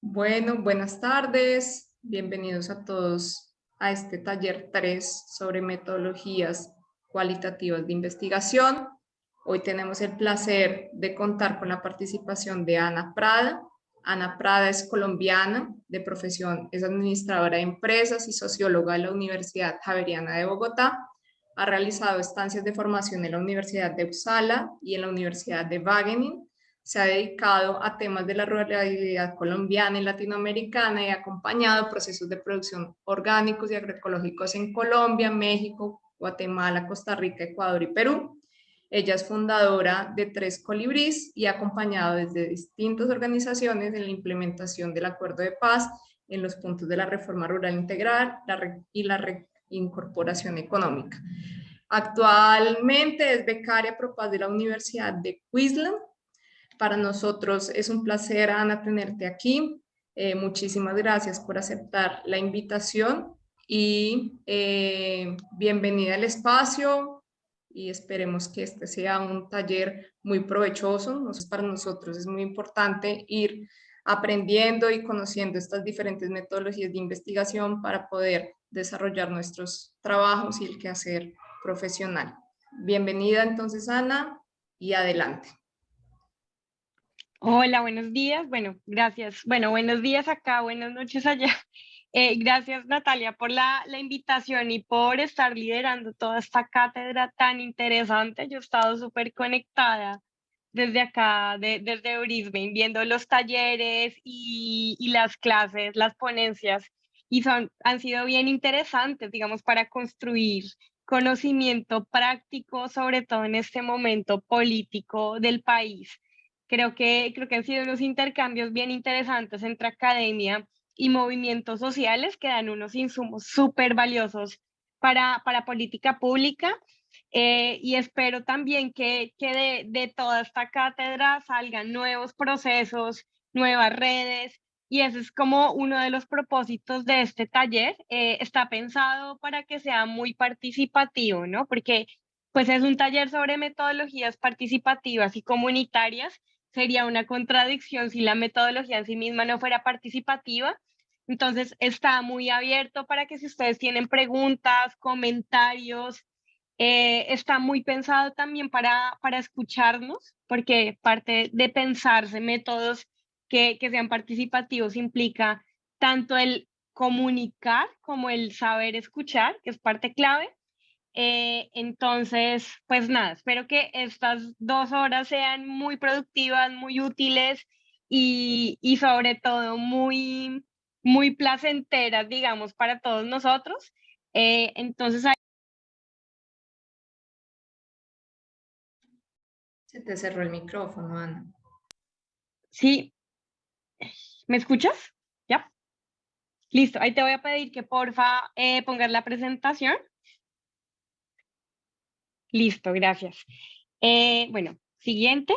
Bueno, buenas tardes. Bienvenidos a todos a este taller 3 sobre metodologías cualitativas de investigación. Hoy tenemos el placer de contar con la participación de Ana Prada. Ana Prada es colombiana, de profesión es administradora de empresas y socióloga de la Universidad Javeriana de Bogotá. Ha realizado estancias de formación en la Universidad de Uppsala y en la Universidad de Wageningen. Se ha dedicado a temas de la ruralidad colombiana y latinoamericana y ha acompañado procesos de producción orgánicos y agroecológicos en Colombia, México, Guatemala, Costa Rica, Ecuador y Perú. Ella es fundadora de Tres Colibrís y ha acompañado desde distintas organizaciones en la implementación del Acuerdo de Paz en los puntos de la reforma rural integral y la reincorporación económica. Actualmente es becaria Propaz de la Universidad de Queensland. Para nosotros es un placer, Ana, tenerte aquí. Muchísimas gracias por aceptar la invitación y bienvenida al espacio y esperemos que este sea un taller muy provechoso. Para nosotros es muy importante ir aprendiendo y conociendo estas diferentes metodologías de investigación para poder desarrollar nuestros trabajos y el quehacer profesional. Bienvenida entonces, Ana, y adelante. Hola, buenos días. Bueno, gracias. Bueno, buenos días acá, buenas noches allá. Gracias, Natalia, por la invitación y por estar liderando toda esta cátedra tan interesante. Yo he estado súper conectada desde acá, desde Brisbane, viendo los talleres y las clases, las ponencias, y han sido bien interesantes, digamos, para construir conocimiento práctico, sobre todo en este momento político del país. Creo que han sido unos intercambios bien interesantes entre academia y movimientos sociales que dan unos insumos súper valiosos para política pública. Y espero también que de toda esta cátedra salgan nuevos procesos, nuevas redes, y ese es como uno de los propósitos de este taller. Está pensado para que sea muy participativo, ¿no? Porque pues es un taller sobre metodologías participativas y comunitarias. Sería una contradicción si la metodología en sí misma no fuera participativa. Entonces está muy abierto para que si ustedes tienen preguntas, comentarios, está muy pensado también para escucharnos, porque parte de pensarse métodos que sean participativos implica tanto el comunicar como el saber escuchar, que es parte clave. Entonces, pues nada, espero que estas 2 horas sean muy productivas, muy útiles y sobre todo muy placenteras, digamos, para todos nosotros. Entonces, Se te cerró el micrófono, Ana. sí, ¿me escuchas? Ya, listo. Ahí te voy a pedir que porfa pongas la presentación. Listo, gracias. Bueno, siguiente.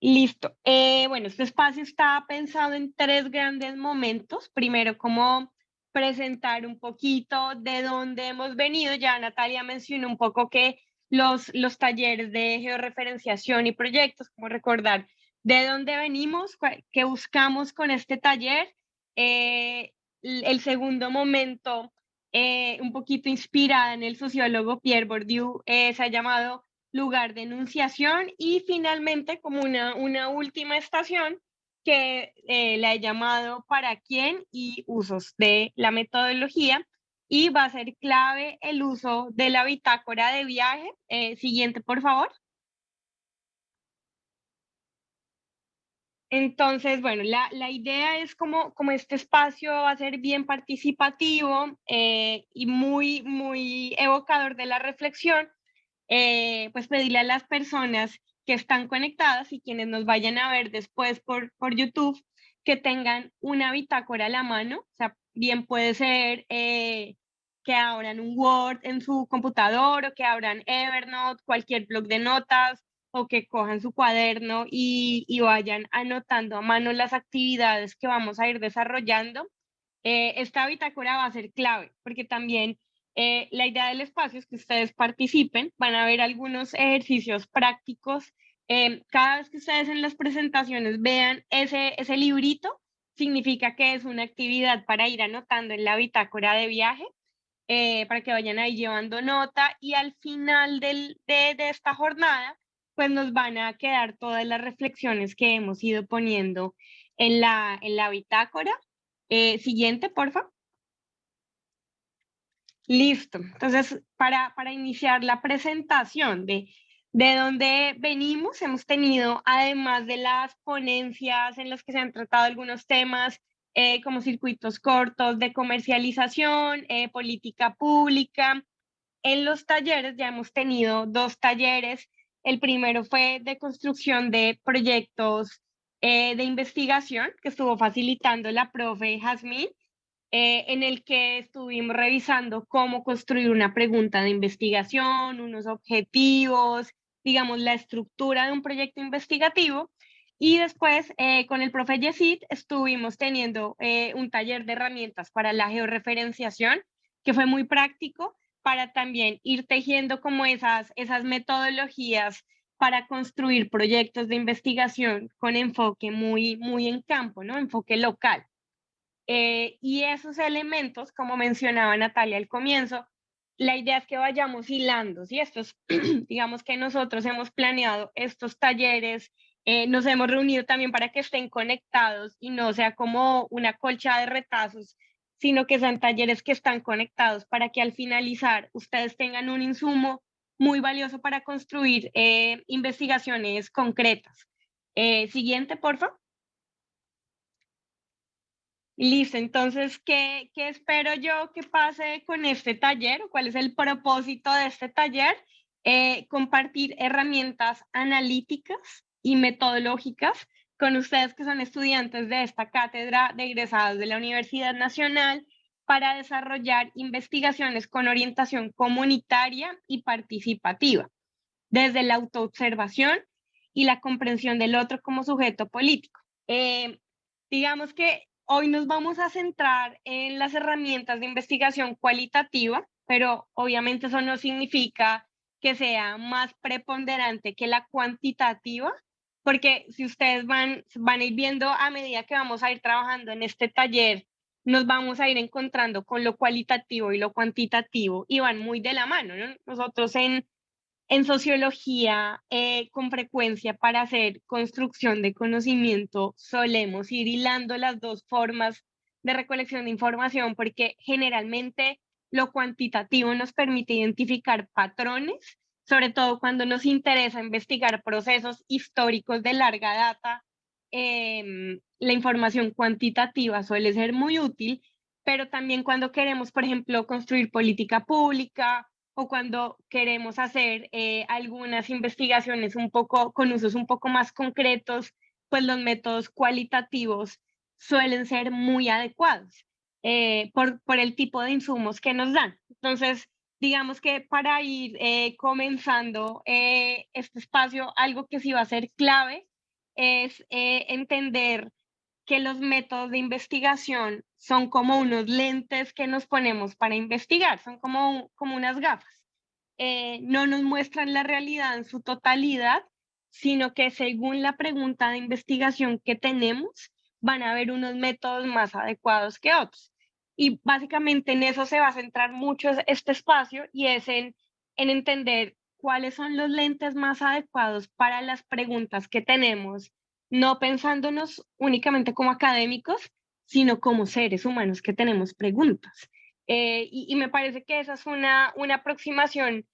Listo. Bueno, este espacio está pensado en 3 grandes momentos. Primero, como presentar un poquito de dónde hemos venido. Ya Natalia mencionó un poco que los talleres de georreferenciación y proyectos, como recordar de dónde venimos, qué buscamos con este taller. El segundo momento, un poquito inspirada en el sociólogo Pierre Bourdieu, se ha llamado lugar de enunciación, y finalmente como una última estación que la he llamado para quién y usos de la metodología, y va a ser clave el uso de la bitácora de viaje. Siguiente, por favor. Entonces, bueno, la idea es como este espacio va a ser bien participativo y muy evocador de la reflexión. Pues pedirle a las personas que están conectadas y quienes nos vayan a ver después por YouTube, que tengan una bitácora a la mano. O sea, bien puede ser que abran un Word en su computador, o que abran Evernote, cualquier blog de notas, o que cojan su cuaderno y vayan anotando a mano las actividades que vamos a ir desarrollando. Esta bitácora va a ser clave, porque también la idea del espacio es que ustedes participen. Van a ver algunos ejercicios prácticos Cada vez que ustedes en las presentaciones vean ese librito, significa que es una actividad para ir anotando en la bitácora de viaje, para que vayan ahí llevando nota y al final de esta jornada, pues nos van a quedar todas las reflexiones que hemos ido poniendo en la bitácora. Siguiente, porfa. Listo. Entonces, para iniciar la presentación de dónde venimos, hemos tenido, además de las ponencias en las que se han tratado algunos temas, como circuitos cortos de comercialización, política pública. En los talleres ya hemos tenido 2 talleres. El primero fue de construcción de proyectos de investigación que estuvo facilitando la profe Jazmín, en el que estuvimos revisando cómo construir una pregunta de investigación, unos objetivos, digamos, la estructura de un proyecto investigativo. Y después, con el profe Yesid, estuvimos teniendo un taller de herramientas para la georreferenciación, que fue muy práctico para también ir tejiendo como esas metodologías para construir proyectos de investigación con enfoque muy en campo, ¿no? Enfoque local. Y esos elementos, como mencionaba Natalia al comienzo, la idea es que vayamos hilando, ¿sí? Estos, digamos que nosotros hemos planeado estos talleres, nos hemos reunido también para que estén conectados y no sea como una colcha de retazos, sino que sean talleres que están conectados para que al finalizar ustedes tengan un insumo muy valioso para construir investigaciones concretas. Siguiente, por favor. Listo, entonces, ¿qué espero yo que pase con este taller? ¿Cuál es el propósito de este taller? Compartir herramientas analíticas y metodológicas con ustedes que son estudiantes de esta cátedra de egresados de la Universidad Nacional para desarrollar investigaciones con orientación comunitaria y participativa, desde la autoobservación y la comprensión del otro como sujeto político. Digamos que hoy nos vamos a centrar en las herramientas de investigación cualitativa, pero obviamente eso no significa que sea más preponderante que la cuantitativa, porque si ustedes van a ir viendo a medida que vamos a ir trabajando en este taller, nos vamos a ir encontrando con lo cualitativo y lo cuantitativo y van muy de la mano, ¿no? Nosotros en sociología, con frecuencia para hacer construcción de conocimiento, solemos ir hilando las dos formas de recolección de información porque generalmente lo cuantitativo nos permite identificar patrones, sobre todo cuando nos interesa investigar procesos históricos de larga data. La información cuantitativa suele ser muy útil, pero también cuando queremos, por ejemplo, construir política pública o cuando queremos hacer algunas investigaciones un poco con usos un poco más concretos, pues los métodos cualitativos suelen ser muy adecuados por el tipo de insumos que nos dan. Entonces, digamos que para ir comenzando este espacio, algo que sí va a ser clave es entender que los métodos de investigación son como unos lentes que nos ponemos para investigar, son como unas gafas. No nos muestran la realidad en su totalidad, sino que según la pregunta de investigación que tenemos, van a haber unos métodos más adecuados que otros. Y básicamente en eso se va a centrar mucho este espacio y es en entender cuáles son los lentes más adecuados para las preguntas que tenemos, no pensándonos únicamente como académicos, sino como seres humanos que tenemos preguntas. Y me parece que esa es una aproximación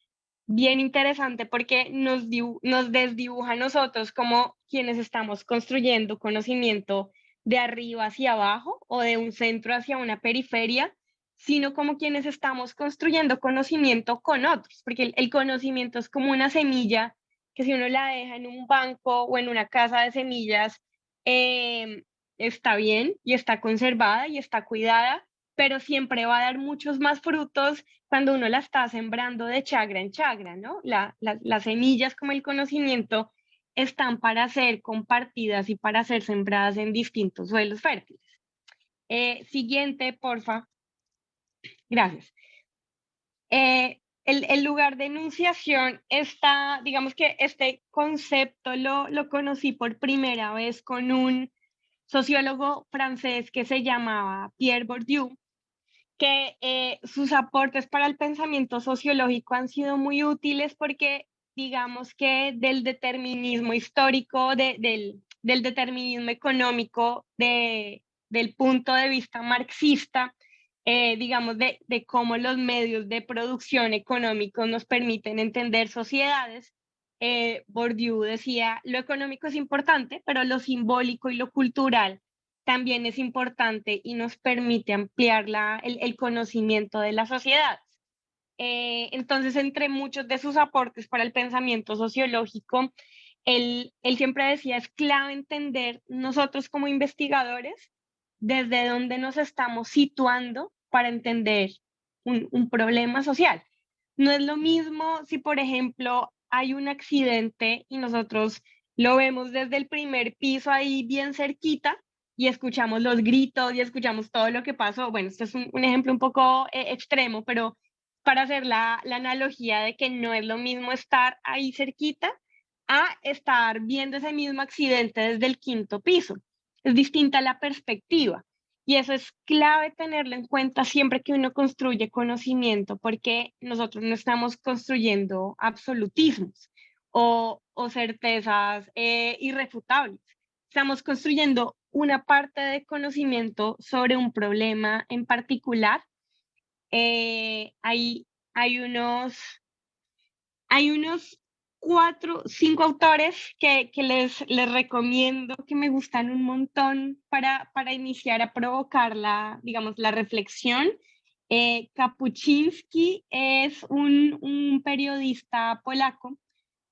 bien interesante porque nos desdibuja a nosotros como quienes estamos construyendo conocimiento de arriba hacia abajo o de un centro hacia una periferia, sino como quienes estamos construyendo conocimiento con otros, porque el conocimiento es como una semilla que si uno la deja en un banco o en una casa de semillas, está bien y está conservada y está cuidada, pero siempre va a dar muchos más frutos cuando uno la está sembrando de chagra en chagra, ¿no? Las semillas como el conocimiento están para ser compartidas y para ser sembradas en distintos suelos fértiles. Siguiente, porfa. Gracias. el lugar de enunciación está, digamos que este concepto lo conocí por primera vez con un sociólogo francés que se llamaba Pierre Bourdieu, que sus aportes para el pensamiento sociológico han sido muy útiles porque digamos que del determinismo histórico, del determinismo económico, del punto de vista marxista, digamos de cómo los medios de producción económicos nos permiten entender sociedades. Bourdieu decía, lo económico es importante, pero lo simbólico y lo cultural también es importante y nos permite ampliar el conocimiento de la sociedad. Entonces, entre muchos de sus aportes para el pensamiento sociológico, él siempre decía, es clave entender nosotros como investigadores desde dónde nos estamos situando para entender un problema social. No es lo mismo si, por ejemplo, hay un accidente y nosotros lo vemos desde el primer piso ahí bien cerquita y escuchamos los gritos y escuchamos todo lo que pasó. Bueno, este es un ejemplo un poco extremo, pero para hacer la analogía de que no es lo mismo estar ahí cerquita a estar viendo ese mismo accidente desde el quinto piso. Es distinta la perspectiva. Y eso es clave tenerlo en cuenta siempre que uno construye conocimiento, porque nosotros no estamos construyendo absolutismos o certezas irrefutables. Estamos construyendo una parte de conocimiento sobre un problema en particular. Eh, hay, hay unos, hay unos 4, 5 autores que les recomiendo, que me gustan un montón para iniciar a provocar digamos, la reflexión. Kapuczynski es un periodista polaco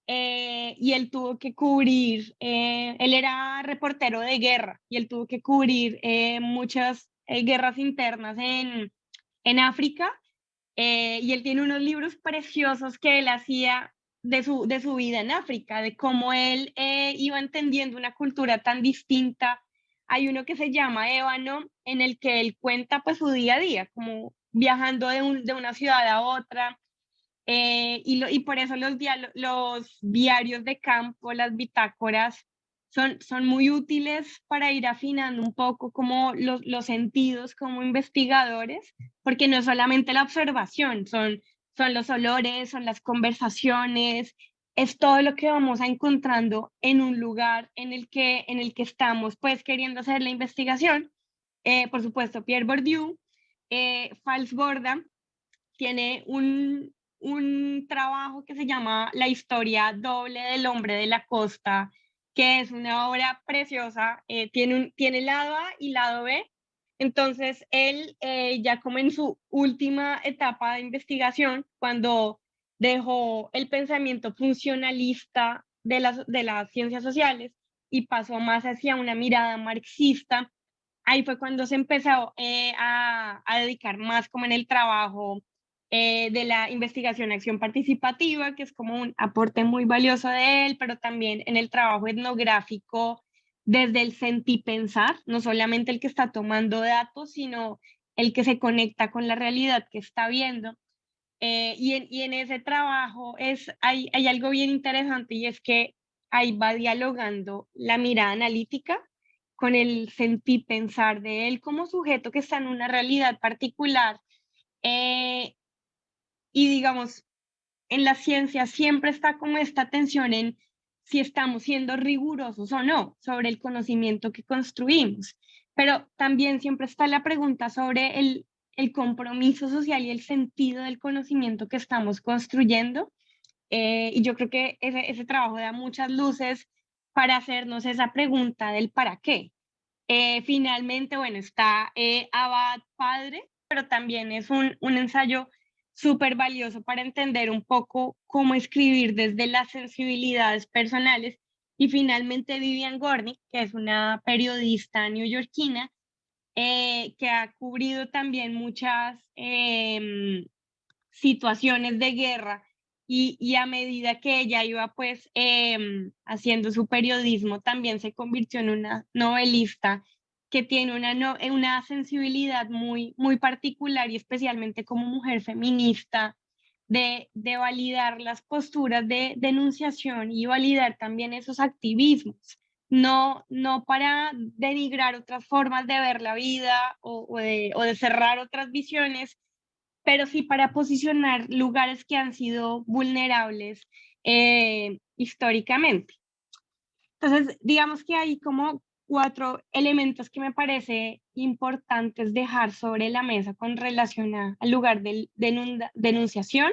y él tuvo que cubrir, él era reportero de guerra y él tuvo que cubrir muchas guerras internas en África, y él tiene unos libros preciosos que él hacía de su vida en África, de cómo él iba entendiendo una cultura tan distinta. Hay uno que se llama Ébano, en el que él cuenta pues su día a día, como viajando de una ciudad a otra, y por eso los diarios de campo, las bitácoras, son muy útiles para ir afinando un poco como los sentidos como investigadores, porque no es solamente la observación, son los olores, son las conversaciones, es todo lo que vamos a encontrando en un lugar en el que estamos pues queriendo hacer la investigación. Por supuesto, Pierre Bourdieu, Falsborda, tiene un trabajo que se llama La historia doble del hombre de la costa, que es una obra preciosa, tiene lado A y lado B. Entonces, él ya como en su última etapa de investigación, cuando dejó el pensamiento funcionalista de las ciencias sociales y pasó más hacia una mirada marxista, ahí fue cuando se empezó a dedicar más como en el trabajo de la investigación acción participativa, que es como un aporte muy valioso de él, pero también en el trabajo etnográfico desde el sentipensar, no solamente el que está tomando datos, sino el que se conecta con la realidad que está viendo. Y en ese trabajo hay algo bien interesante y es que ahí va dialogando la mirada analítica con el sentir pensar de él como sujeto que está en una realidad particular. eh, y digamos, en la ciencia siempre está como esta tensión en si estamos siendo rigurosos o no sobre el conocimiento que construimos, pero también siempre está la pregunta sobre el compromiso social y el sentido del conocimiento que estamos construyendo. Y yo creo que ese trabajo da muchas luces para hacernos esa pregunta del para qué. Finalmente, bueno, está Abad Padre, pero también es un ensayo súper valioso para entender un poco cómo escribir desde las sensibilidades personales. Y finalmente Vivian Gornick, que es una periodista neoyorquina, que ha cubrido también muchas situaciones de guerra y a medida que ella iba pues haciendo su periodismo también se convirtió en una novelista que tiene una sensibilidad muy particular y especialmente como mujer feminista, de validar las posturas de denunciación y validar también esos activismos. No para denigrar otras formas de ver la vida o de cerrar otras visiones, pero sí para posicionar lugares que han sido vulnerables históricamente. Entonces, digamos que hay como 4 elementos que me parece importantes dejar sobre la mesa con relación al lugar de denunciación.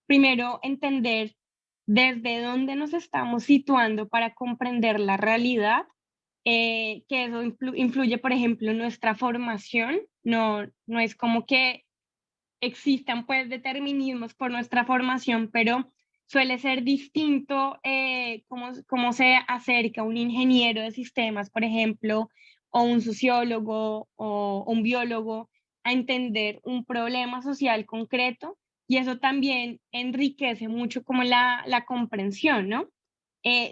Primero, entender desde dónde nos estamos situando para comprender la realidad, que eso influye, por ejemplo, en nuestra formación. No es como que existan pues determinismos por nuestra formación, pero suele ser distinto cómo se acerca un ingeniero de sistemas, por ejemplo, o un sociólogo o un biólogo a entender un problema social concreto, y eso también enriquece mucho como la comprensión, ¿no?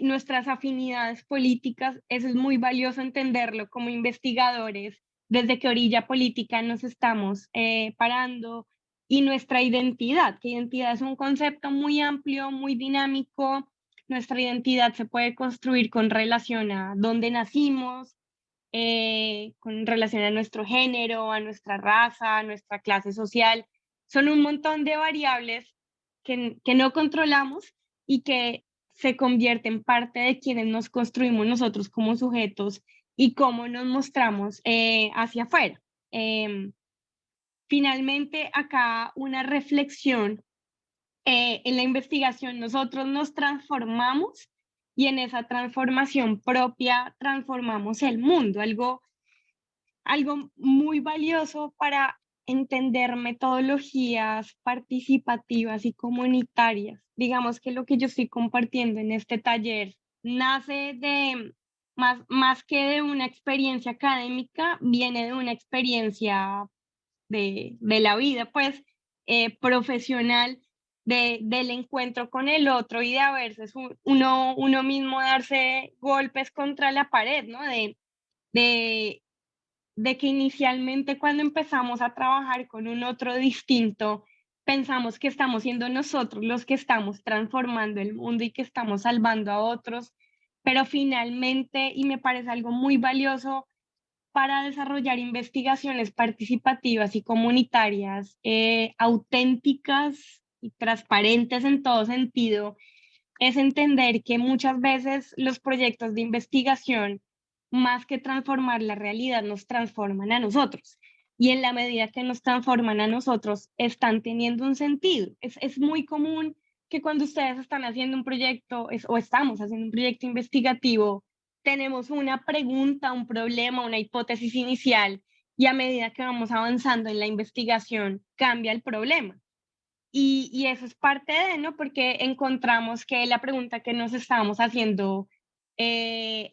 Nuestras afinidades políticas, eso es muy valioso entenderlo como investigadores, desde qué orilla política nos estamos parando, y nuestra identidad, que identidad es un concepto muy amplio, muy dinámico. Nuestra identidad se puede construir con relación a dónde nacimos, con relación a nuestro género, a nuestra raza, a nuestra clase social. Son un montón de variables que no controlamos y que se convierten parte de quienes nos construimos nosotros como sujetos y cómo nos mostramos hacia afuera. Finalmente, acá una reflexión. En la investigación nosotros nos transformamos y en esa transformación propia transformamos el mundo, algo muy valioso para entender metodologías participativas y comunitarias. Digamos que lo que yo estoy compartiendo en este taller nace de, más que de una experiencia académica, viene de una experiencia de la vida, pues, profesional, del encuentro con el otro y de a veces uno mismo darse golpes contra la pared, ¿no? De, de que inicialmente cuando empezamos a trabajar con un otro distinto, pensamos que estamos siendo nosotros los que estamos transformando el mundo y que estamos salvando a otros, pero finalmente, y me parece algo muy valioso, para desarrollar investigaciones participativas y comunitarias auténticas y transparentes en todo sentido, es entender que muchas veces los proyectos de investigación, más que transformar la realidad, nos transforman a nosotros. Y en la medida que nos transforman a nosotros, están teniendo un sentido. Es muy común que cuando ustedes están haciendo un proyecto o estamos haciendo un proyecto investigativo, tenemos una pregunta, un problema, una hipótesis inicial, y a medida que vamos avanzando en la investigación, cambia el problema. Y eso es parte de, ¿no? Porque encontramos que la pregunta que nos estábamos haciendo,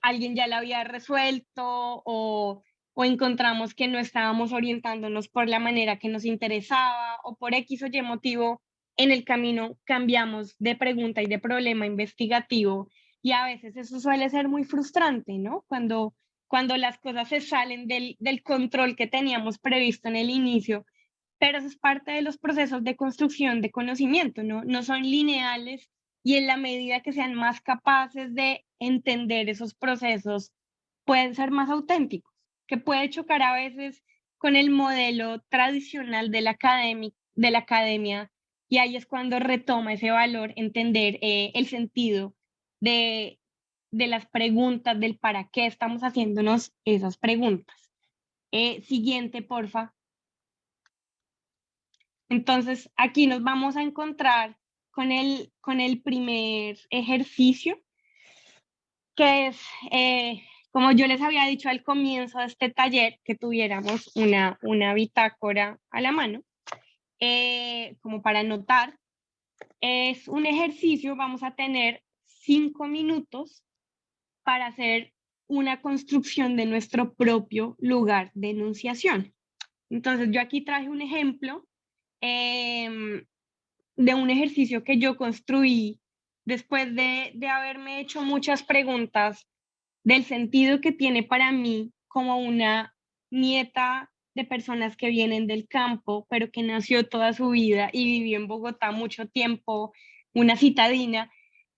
alguien ya la había resuelto, o encontramos que no estábamos orientándonos por la manera que nos interesaba, o por X o Y motivo en el camino cambiamos de pregunta y de problema investigativo, y a veces eso suele ser muy frustrante, ¿no? Cuando las cosas se salen del control que teníamos previsto en el inicio, pero eso es parte de los procesos de construcción de conocimiento, no son lineales, y en la medida que sean más capaces de entender esos procesos, pueden ser más auténticos, que puede chocar a veces con el modelo tradicional de la academia, y ahí es cuando retoma ese valor, entender el sentido de, de las preguntas, del para qué estamos haciéndonos esas preguntas. Siguiente, porfa. Entonces, aquí nos vamos a encontrar con el primer ejercicio, que es, como yo les había dicho al comienzo de este taller, que tuviéramos una bitácora a la mano, como para anotar. Es un ejercicio, vamos a tener 5 minutos para hacer una construcción de nuestro propio lugar de enunciación. Entonces, yo aquí traje un ejemplo de un ejercicio que yo construí después de haberme hecho muchas preguntas del sentido que tiene para mí como una nieta de personas que vienen del campo, pero que nació toda su vida y vivió en Bogotá mucho tiempo, una citadina.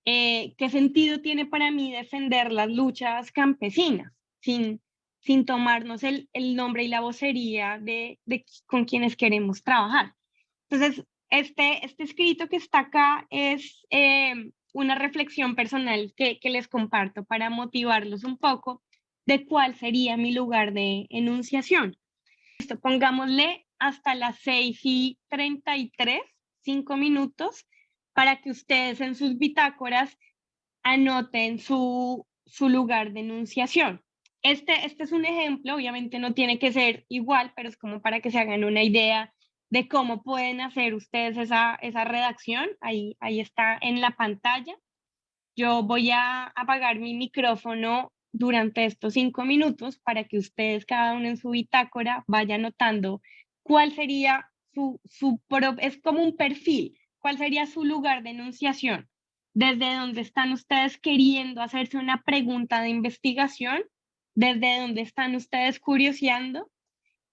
¿Qué sentido tiene para mí defender las luchas campesinas sin tomarnos el nombre y la vocería de con quienes queremos trabajar? Entonces, este escrito que está acá es una reflexión personal que les comparto para motivarlos un poco de cuál sería mi lugar de enunciación. Esto, pongámosle hasta las 6:33, 5 minutos, para que ustedes en sus bitácoras anoten su lugar de enunciación. Este es un ejemplo, obviamente no tiene que ser igual, pero es como para que se hagan una idea de cómo pueden hacer ustedes esa redacción. Ahí está en la pantalla. Yo voy a apagar mi micrófono durante estos 5 minutos para que ustedes, cada uno en su bitácora, vaya anotando cuál sería es como un perfil, cuál sería su lugar de enunciación, desde donde están ustedes queriendo hacerse una pregunta de investigación, desde donde están ustedes curioseando,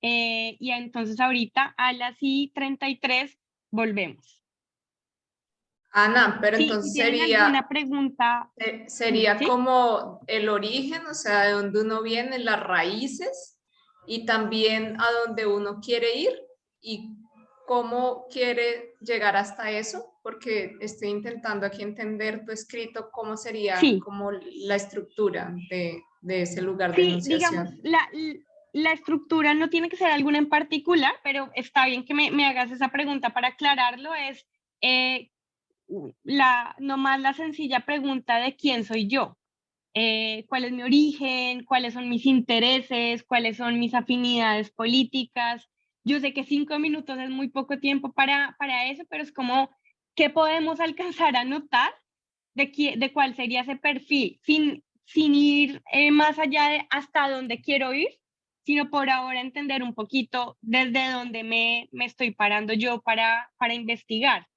y entonces ahorita a las 33 volvemos. Ana, pero Sí, si entonces tienen alguna pregunta, sería ¿sí? como el origen, o sea, de dónde uno viene, las raíces y también a dónde uno quiere ir y cómo quiere llegar hasta eso, porque estoy intentando aquí entender tu escrito, cómo sería Sí, como la estructura de ese lugar de sí, digamos, enunciación. la estructura no tiene que ser alguna en particular, pero está bien que me hagas esa pregunta para aclararlo, es eh, nomás la sencilla pregunta de quién soy yo. ¿Cuál es mi origen? ¿Cuáles son mis intereses? ¿Cuáles son mis afinidades políticas? Yo sé que 5 minutos es muy poco tiempo para eso, pero es como, ¿qué podemos alcanzar a notar de cuál sería ese perfil? Sin ir más allá de hasta dónde quiero ir, sino por ahora entender un poquito desde dónde me estoy parando yo para investigar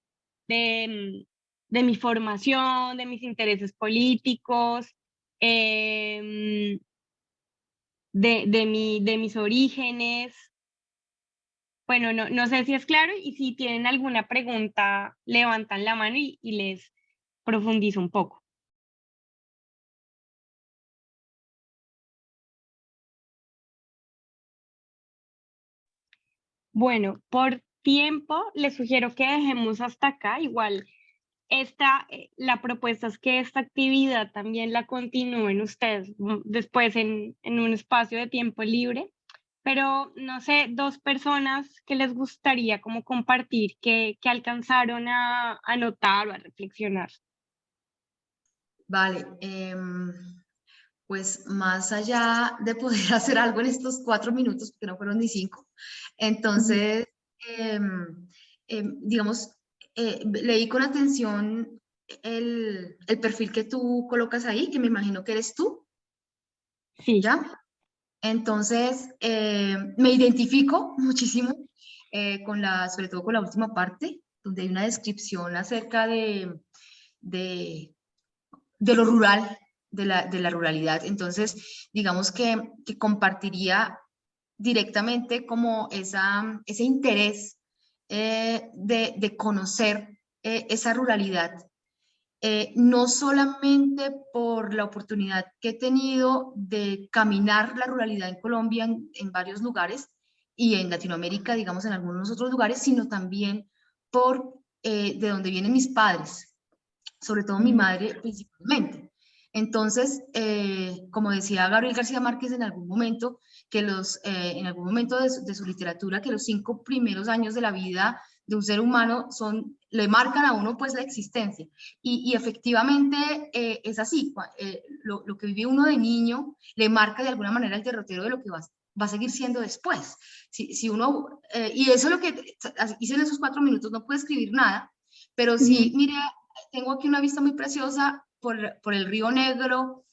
de, de mi formación, de mis intereses políticos, em, de mis orígenes. Bueno, no sé si es claro y si tienen alguna pregunta, levantan la mano y les profundizo un poco. Bueno, por tiempo les sugiero que dejemos hasta acá. Igual la propuesta es que esta actividad también la continúen ustedes después en un espacio de tiempo libre, pero no sé, 2 personas que les gustaría como compartir, que alcanzaron a notar o a reflexionar. Vale, pues más allá de poder hacer algo en estos 4 minutos, porque no fueron ni 5, Ujú. entonces, digamos, leí con atención el perfil que tú colocas ahí, que me imagino que eres tú, Sí. ¿ya? Entonces, me identifico muchísimo sobre todo con la última parte, donde hay una descripción acerca de, de lo rural, de la ruralidad. Entonces, digamos que compartiría directamente como ese interés de conocer esa ruralidad, no solamente por la oportunidad que he tenido de caminar la ruralidad en Colombia en varios lugares y en Latinoamérica, digamos, en algunos otros lugares, sino también por de donde vienen mis padres, sobre todo mi Ujú. madre principalmente. Entonces, como decía Gabriel García Márquez en algún momento, en algún momento de su literatura, que los 5 primeros años de la vida de un ser humano le marcan a uno pues la existencia. Y efectivamente es así, lo que vive uno de niño le marca de alguna manera el derrotero de lo que va a seguir siendo después. Si uno, y eso es lo que hice en esos 4 minutos, no puedo escribir nada, pero sí, Ujú. mire, tengo aquí una vista muy preciosa por el Río Negro,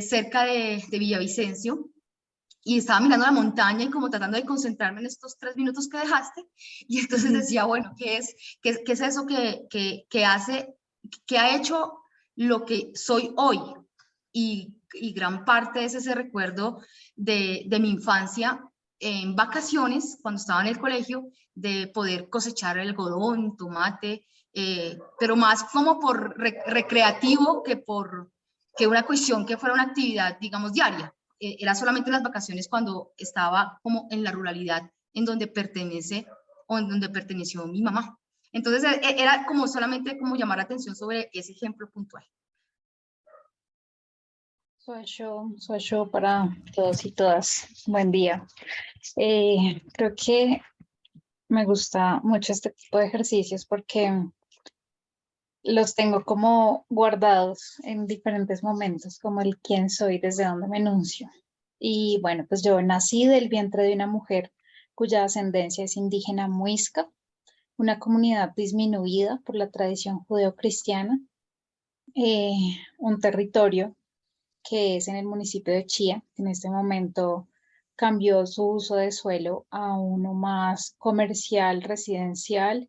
cerca de Villavicencio, y estaba mirando la montaña y como tratando de concentrarme en estos 3 minutos que dejaste, y entonces Ujú. decía, bueno, ¿qué es eso que ha hecho lo que soy hoy? Y gran parte es ese recuerdo de mi infancia, en vacaciones, cuando estaba en el colegio, de poder cosechar el algodón, tomate, pero más como por recreativo que una cuestión que fuera una actividad, digamos, diaria. Era solamente las vacaciones cuando estaba como en la ruralidad en donde pertenece o en donde perteneció mi mamá. Entonces era como solamente como llamar la atención sobre ese ejemplo puntual. Soy yo para todos y todas. Buen día. Creo que me gusta mucho este tipo de ejercicios porque los tengo como guardados en diferentes momentos, como el quién soy, desde dónde me enuncio. Y bueno, pues yo nací del vientre de una mujer cuya ascendencia es indígena muisca, una comunidad disminuida por la tradición judeocristiana, eh, un territorio que es en el municipio de Chía, que en este momento cambió su uso de suelo a uno más comercial, residencial,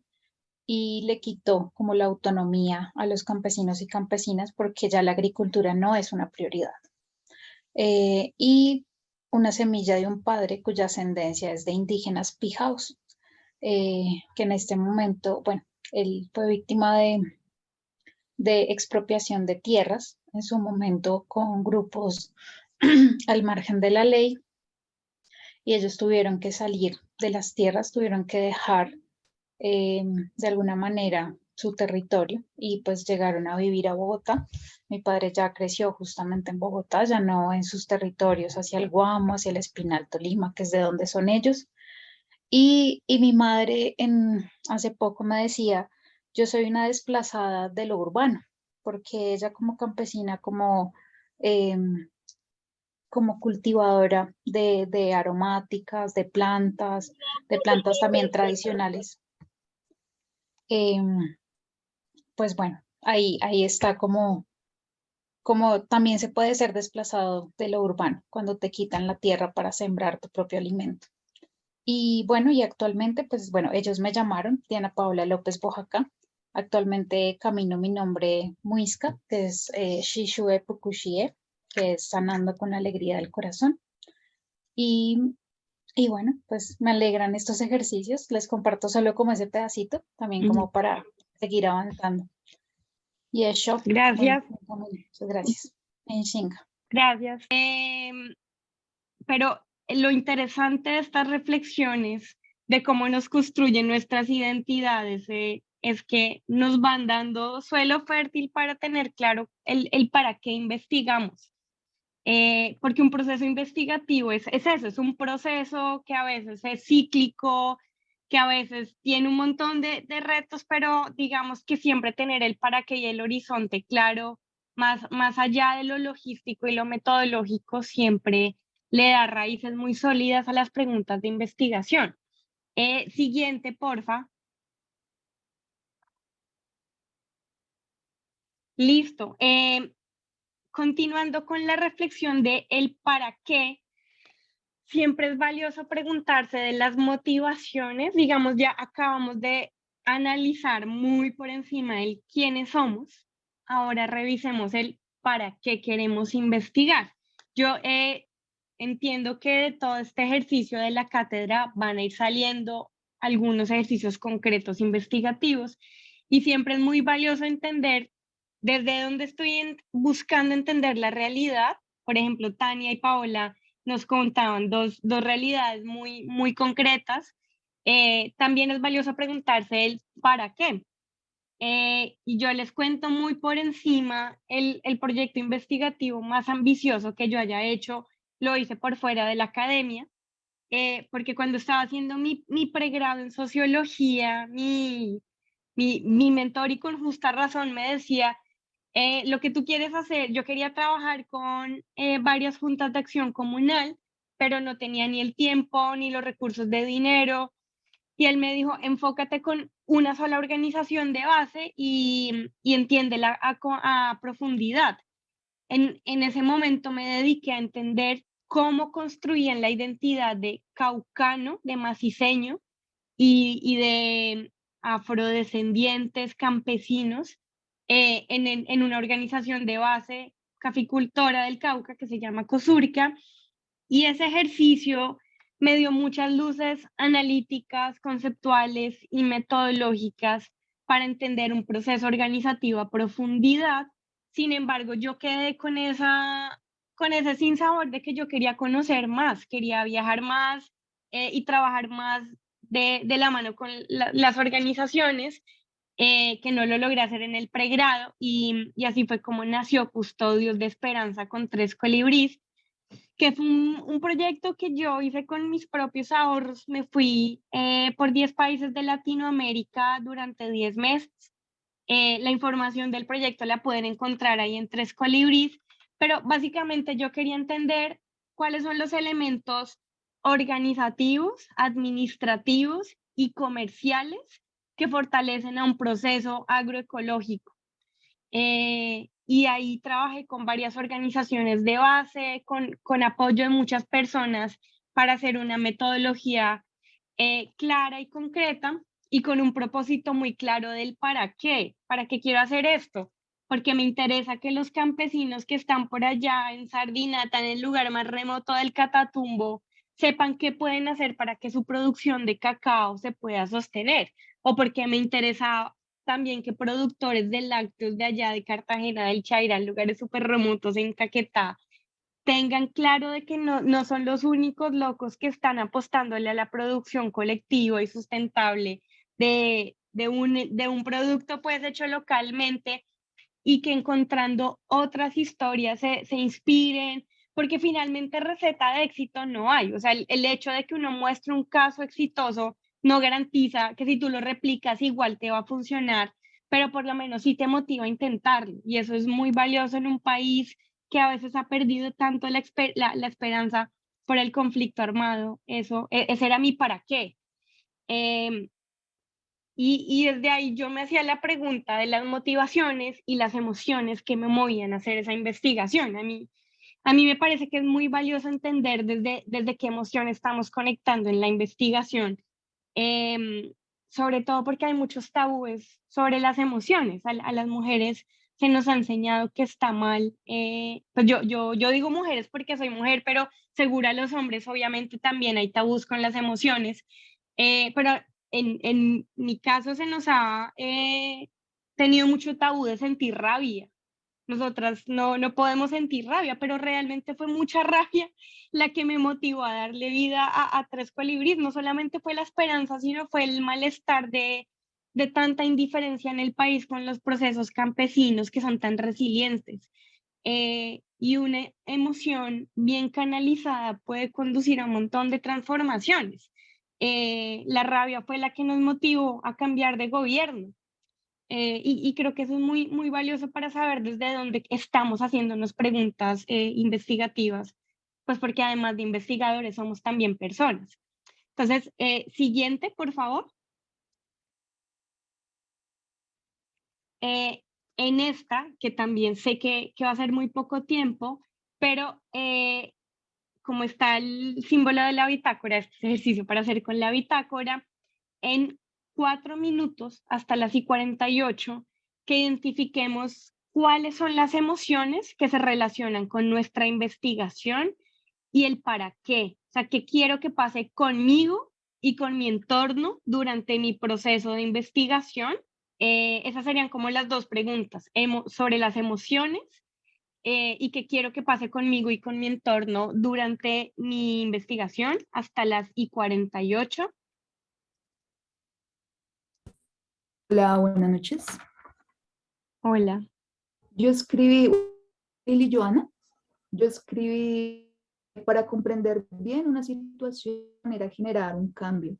y le quitó como la autonomía a los campesinos y campesinas porque ya la agricultura no es una prioridad. Y una semilla de un padre cuya ascendencia es de indígenas pijaos, que en este momento, bueno, él fue víctima de expropiación de tierras, en su momento con grupos al margen de la ley, y ellos tuvieron que salir de las tierras, tuvieron que dejar de alguna manera su territorio y pues llegaron a vivir a Bogotá. Mi padre ya creció justamente en Bogotá, ya no en sus territorios hacia el Guamo, hacia el Espinal, Tolima, que es de donde son ellos. Y mi madre hace poco me decía, yo soy una desplazada de lo urbano, porque ella como campesina, como cultivadora de aromáticas, de plantas también tradicionales, pues bueno, ahí está como también se puede ser desplazado de lo urbano cuando te quitan la tierra para sembrar tu propio alimento. Y bueno, y actualmente, pues bueno, ellos me llamaron Diana Paola López Bojaca. Actualmente camino mi nombre Muisca, que es Shishue Pukushie, que es sanando con la alegría del corazón. Y, y bueno, pues me alegran estos ejercicios. Les comparto solo como ese pedacito, también como para seguir avanzando. Y eso, Gracias, muchas gracias. En Shinga. gracias. Pero lo interesante de estas reflexiones, de cómo nos construyen nuestras identidades, es que nos van dando suelo fértil para tener claro el para qué investigamos. Porque un proceso investigativo es eso, es un proceso que a veces es cíclico, que a veces tiene un montón de retos, pero digamos que siempre tener el para qué y el horizonte claro, más allá de lo logístico y lo metodológico, siempre le da raíces muy sólidas a las preguntas de investigación. Siguiente, porfa. Listo. Continuando con la reflexión de el para qué, siempre es valioso preguntarse de las motivaciones. Digamos, ya acabamos de analizar muy por encima el quiénes somos. Ahora revisemos el para qué queremos investigar. Yo entiendo que de todo este ejercicio de la cátedra van a ir saliendo algunos ejercicios concretos investigativos y siempre es muy valioso entender desde dónde estoy buscando entender la realidad. Por ejemplo, Tania y Paola nos contaban dos realidades muy concretas. También es valioso preguntarse el para qué. Y yo les cuento muy por encima el proyecto investigativo más ambicioso que yo haya hecho, lo hice por fuera de la academia, porque cuando estaba haciendo mi pregrado en sociología, mi mentor y con justa razón me decía, lo que tú quieres hacer, yo quería trabajar con varias juntas de acción comunal, pero no tenía ni el tiempo ni los recursos de dinero. Y él me dijo, enfócate con una sola organización de base y entiéndela a profundidad. En ese momento me dediqué a entender cómo construían la identidad de caucano, de maciseño y de afrodescendientes campesinos en una organización de base caficultora del Cauca que se llama COSURCA. Y ese ejercicio me dio muchas luces analíticas, conceptuales y metodológicas para entender un proceso organizativo a profundidad. Sin embargo, yo quedé con ese sinsabor de que yo quería conocer más, quería viajar más y trabajar más de la mano con las organizaciones, que no lo logré hacer en el pregrado, y así fue como nació Custodios de Esperanza con 3 Colibrís, que fue un proyecto que yo hice con mis propios ahorros. Me fui por 10 países de Latinoamérica durante 10 meses. La información del proyecto la pueden encontrar ahí en 3 Colibrís, pero básicamente yo quería entender cuáles son los elementos organizativos, administrativos y comerciales que fortalecen a un proceso agroecológico. Y ahí trabajé con varias organizaciones de base, con apoyo de muchas personas para hacer una metodología clara y concreta, y con un propósito muy claro del para qué quiero hacer esto, porque me interesa que los campesinos que están por allá en Sardinata, en el lugar más remoto del Catatumbo, sepan qué pueden hacer para que su producción de cacao se pueda sostener, o porque me interesa también que productores de lácteos de allá de Cartagena del Chaira, en lugares súper remotos en Caquetá, tengan claro de que no son los únicos locos que están apostándole a la producción colectiva y sustentable de un producto pues hecho localmente, y que encontrando otras historias se inspiren, porque finalmente receta de éxito no hay. O sea, el hecho de que uno muestre un caso exitoso no garantiza que si tú lo replicas igual te va a funcionar, pero por lo menos sí te motiva a intentarlo, y eso es muy valioso en un país que a veces ha perdido tanto la esperanza por el conflicto armado. Ese era mi para qué. Eh, y desde ahí yo me hacía la pregunta de las motivaciones y las emociones que me movían a hacer esa investigación. A mí me parece que es muy valioso entender desde qué emoción estamos conectando en la investigación, em, sobre todo porque hay muchos tabúes sobre las emociones. A las mujeres se nos ha enseñado que está mal. Pues yo digo mujeres porque soy mujer, pero seguro a los hombres obviamente también hay tabús con las emociones. Pero en mi caso se nos ha tenido mucho tabú de sentir rabia. Nosotras no podemos sentir rabia, pero realmente fue mucha rabia la que me motivó a darle vida a 3 Colibrís. No solamente fue la esperanza, sino fue el malestar de tanta indiferencia en el país con los procesos campesinos que son tan resilientes. Y una emoción bien canalizada puede conducir a un montón de transformaciones. La rabia fue la que nos motivó a cambiar de gobierno. Y creo que eso es muy valioso para saber desde dónde estamos haciéndonos preguntas investigativas, pues porque además de investigadores somos también personas. Entonces, siguiente, por favor. En esta, que también sé que va a ser muy poco tiempo, pero como está el símbolo de la bitácora, este ejercicio para hacer con la bitácora, en 4 minutos hasta las y 48, que identifiquemos cuáles son las emociones que se relacionan con nuestra investigación y el para qué. O sea, qué quiero que pase conmigo y con mi entorno durante mi proceso de investigación. Esas serían como las 2 preguntas sobre las emociones, y qué quiero que pase conmigo y con mi entorno durante mi investigación hasta las y 48. Hola, buenas noches. Hola. Yo escribí, Lili Joana, yo escribí para comprender bien una situación era generar un cambio.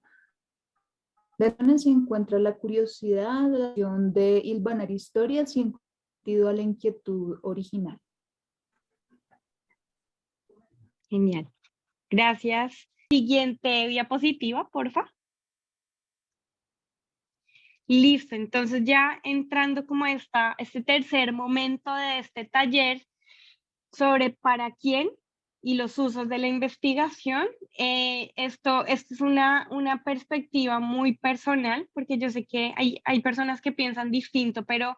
De donde se encuentra la curiosidad, la acción de hilvanar historias y en sentido a la inquietud original. Genial. Gracias. Siguiente diapositiva, porfa. Listo, entonces ya entrando como este tercer momento de este taller sobre para quién y los usos de la investigación, esto es una perspectiva muy personal, porque yo sé que hay personas que piensan distinto, pero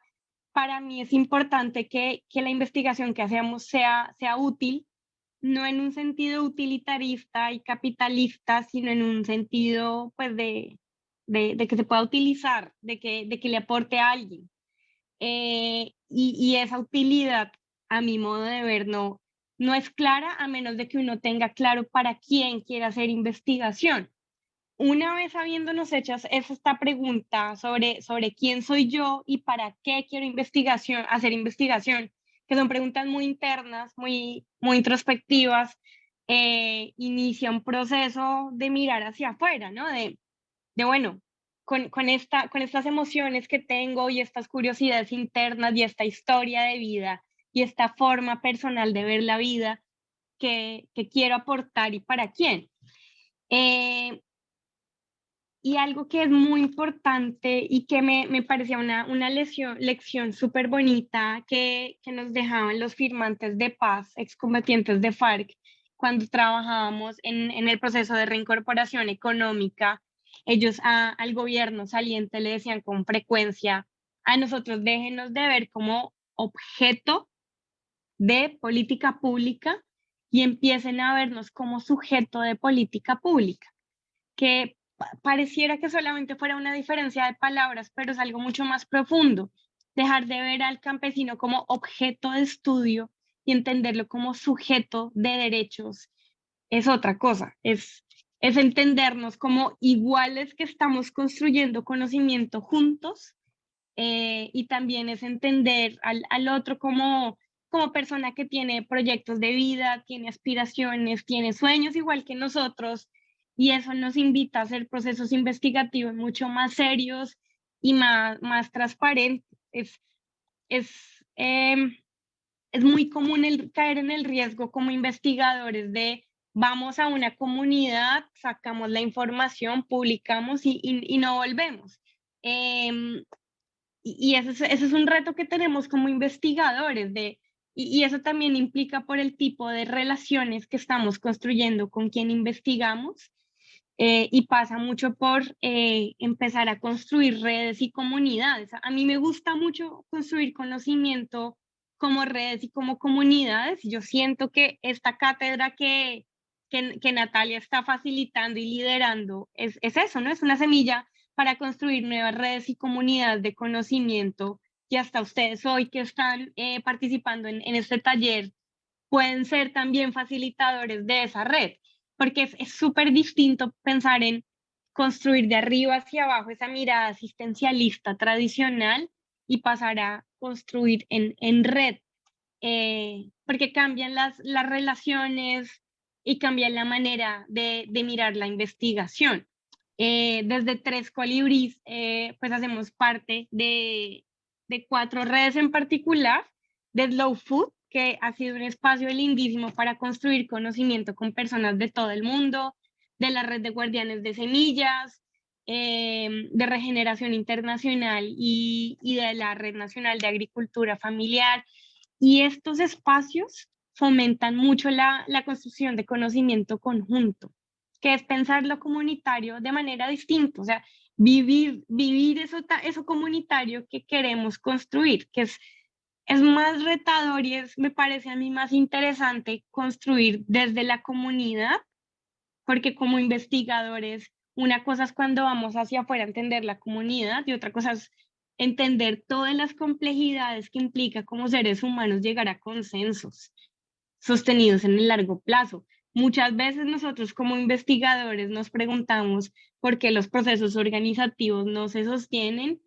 para mí es importante que la investigación que hacemos sea útil no en un sentido utilitarista y capitalista, sino en un sentido pues de que se pueda utilizar, de que le aporte a alguien. Y esa utilidad, a mi modo de ver, no es clara a menos de que uno tenga claro para quién quiere hacer investigación. Una vez habiéndonos hechas esta pregunta sobre quién soy yo y para qué quiero hacer investigación, que son preguntas muy internas, muy introspectivas, inicia un proceso de mirar hacia afuera, ¿no? Bueno, con estas emociones que tengo y estas curiosidades internas y esta historia de vida y esta forma personal de ver la vida que quiero aportar y para quién. Y algo que es muy importante y que me parecía una lección súper bonita que nos dejaban los firmantes de paz, excombatientes de FARC, cuando trabajábamos en el proceso de reincorporación económica. Ellos al gobierno saliente le decían con frecuencia: a nosotros déjenos de ver como objeto de política pública y empiecen a vernos como sujeto de política pública, que pareciera que solamente fuera una diferencia de palabras, pero es algo mucho más profundo. Dejar de ver al campesino como objeto de estudio y entenderlo como sujeto de derechos es otra cosa, es entendernos como iguales que estamos construyendo conocimiento juntos, y también es entender al otro como persona que tiene proyectos de vida, tiene aspiraciones, tiene sueños igual que nosotros, y eso nos invita a hacer procesos investigativos mucho más serios y más transparentes. Es, em, es muy común caer en el riesgo como investigadores de vamos a una comunidad, sacamos la información, publicamos y no volvemos. Y ese es un reto que tenemos como investigadores, y eso también implica por el tipo de relaciones que estamos construyendo con quien investigamos, y pasa mucho por empezar a construir redes y comunidades. A mí me gusta mucho construir conocimiento como redes y como comunidades. Yo siento que esta cátedra que Natalia está facilitando y liderando es eso, ¿no? Es una semilla para construir nuevas redes y comunidades de conocimiento, y hasta ustedes hoy que están participando en este taller pueden ser también facilitadores de esa red, porque es súper distinto pensar en construir de arriba hacia abajo esa mirada asistencialista tradicional y pasar a construir en red, porque cambian las relaciones y cambian la manera de mirar la investigación. Desde Tres Colibríes, pues hacemos parte de 4 redes en particular: de Slow Food, que ha sido un espacio lindísimo para construir conocimiento con personas de todo el mundo; de la red de guardianes de semillas; de Regeneración Internacional y de la Red Nacional de Agricultura Familiar. Y estos espacios fomentan mucho la construcción de conocimiento conjunto, que es pensar lo comunitario de manera distinta, o sea, vivir eso comunitario que queremos construir, que es más retador y me parece a mí más interesante construir desde la comunidad, porque como investigadores, una cosa es cuando vamos hacia afuera a entender la comunidad y otra cosa es entender todas las complejidades que implica como seres humanos llegar a consensos sostenidos en el largo plazo. Muchas veces nosotros como investigadores nos preguntamos por qué los procesos organizativos no se sostienen,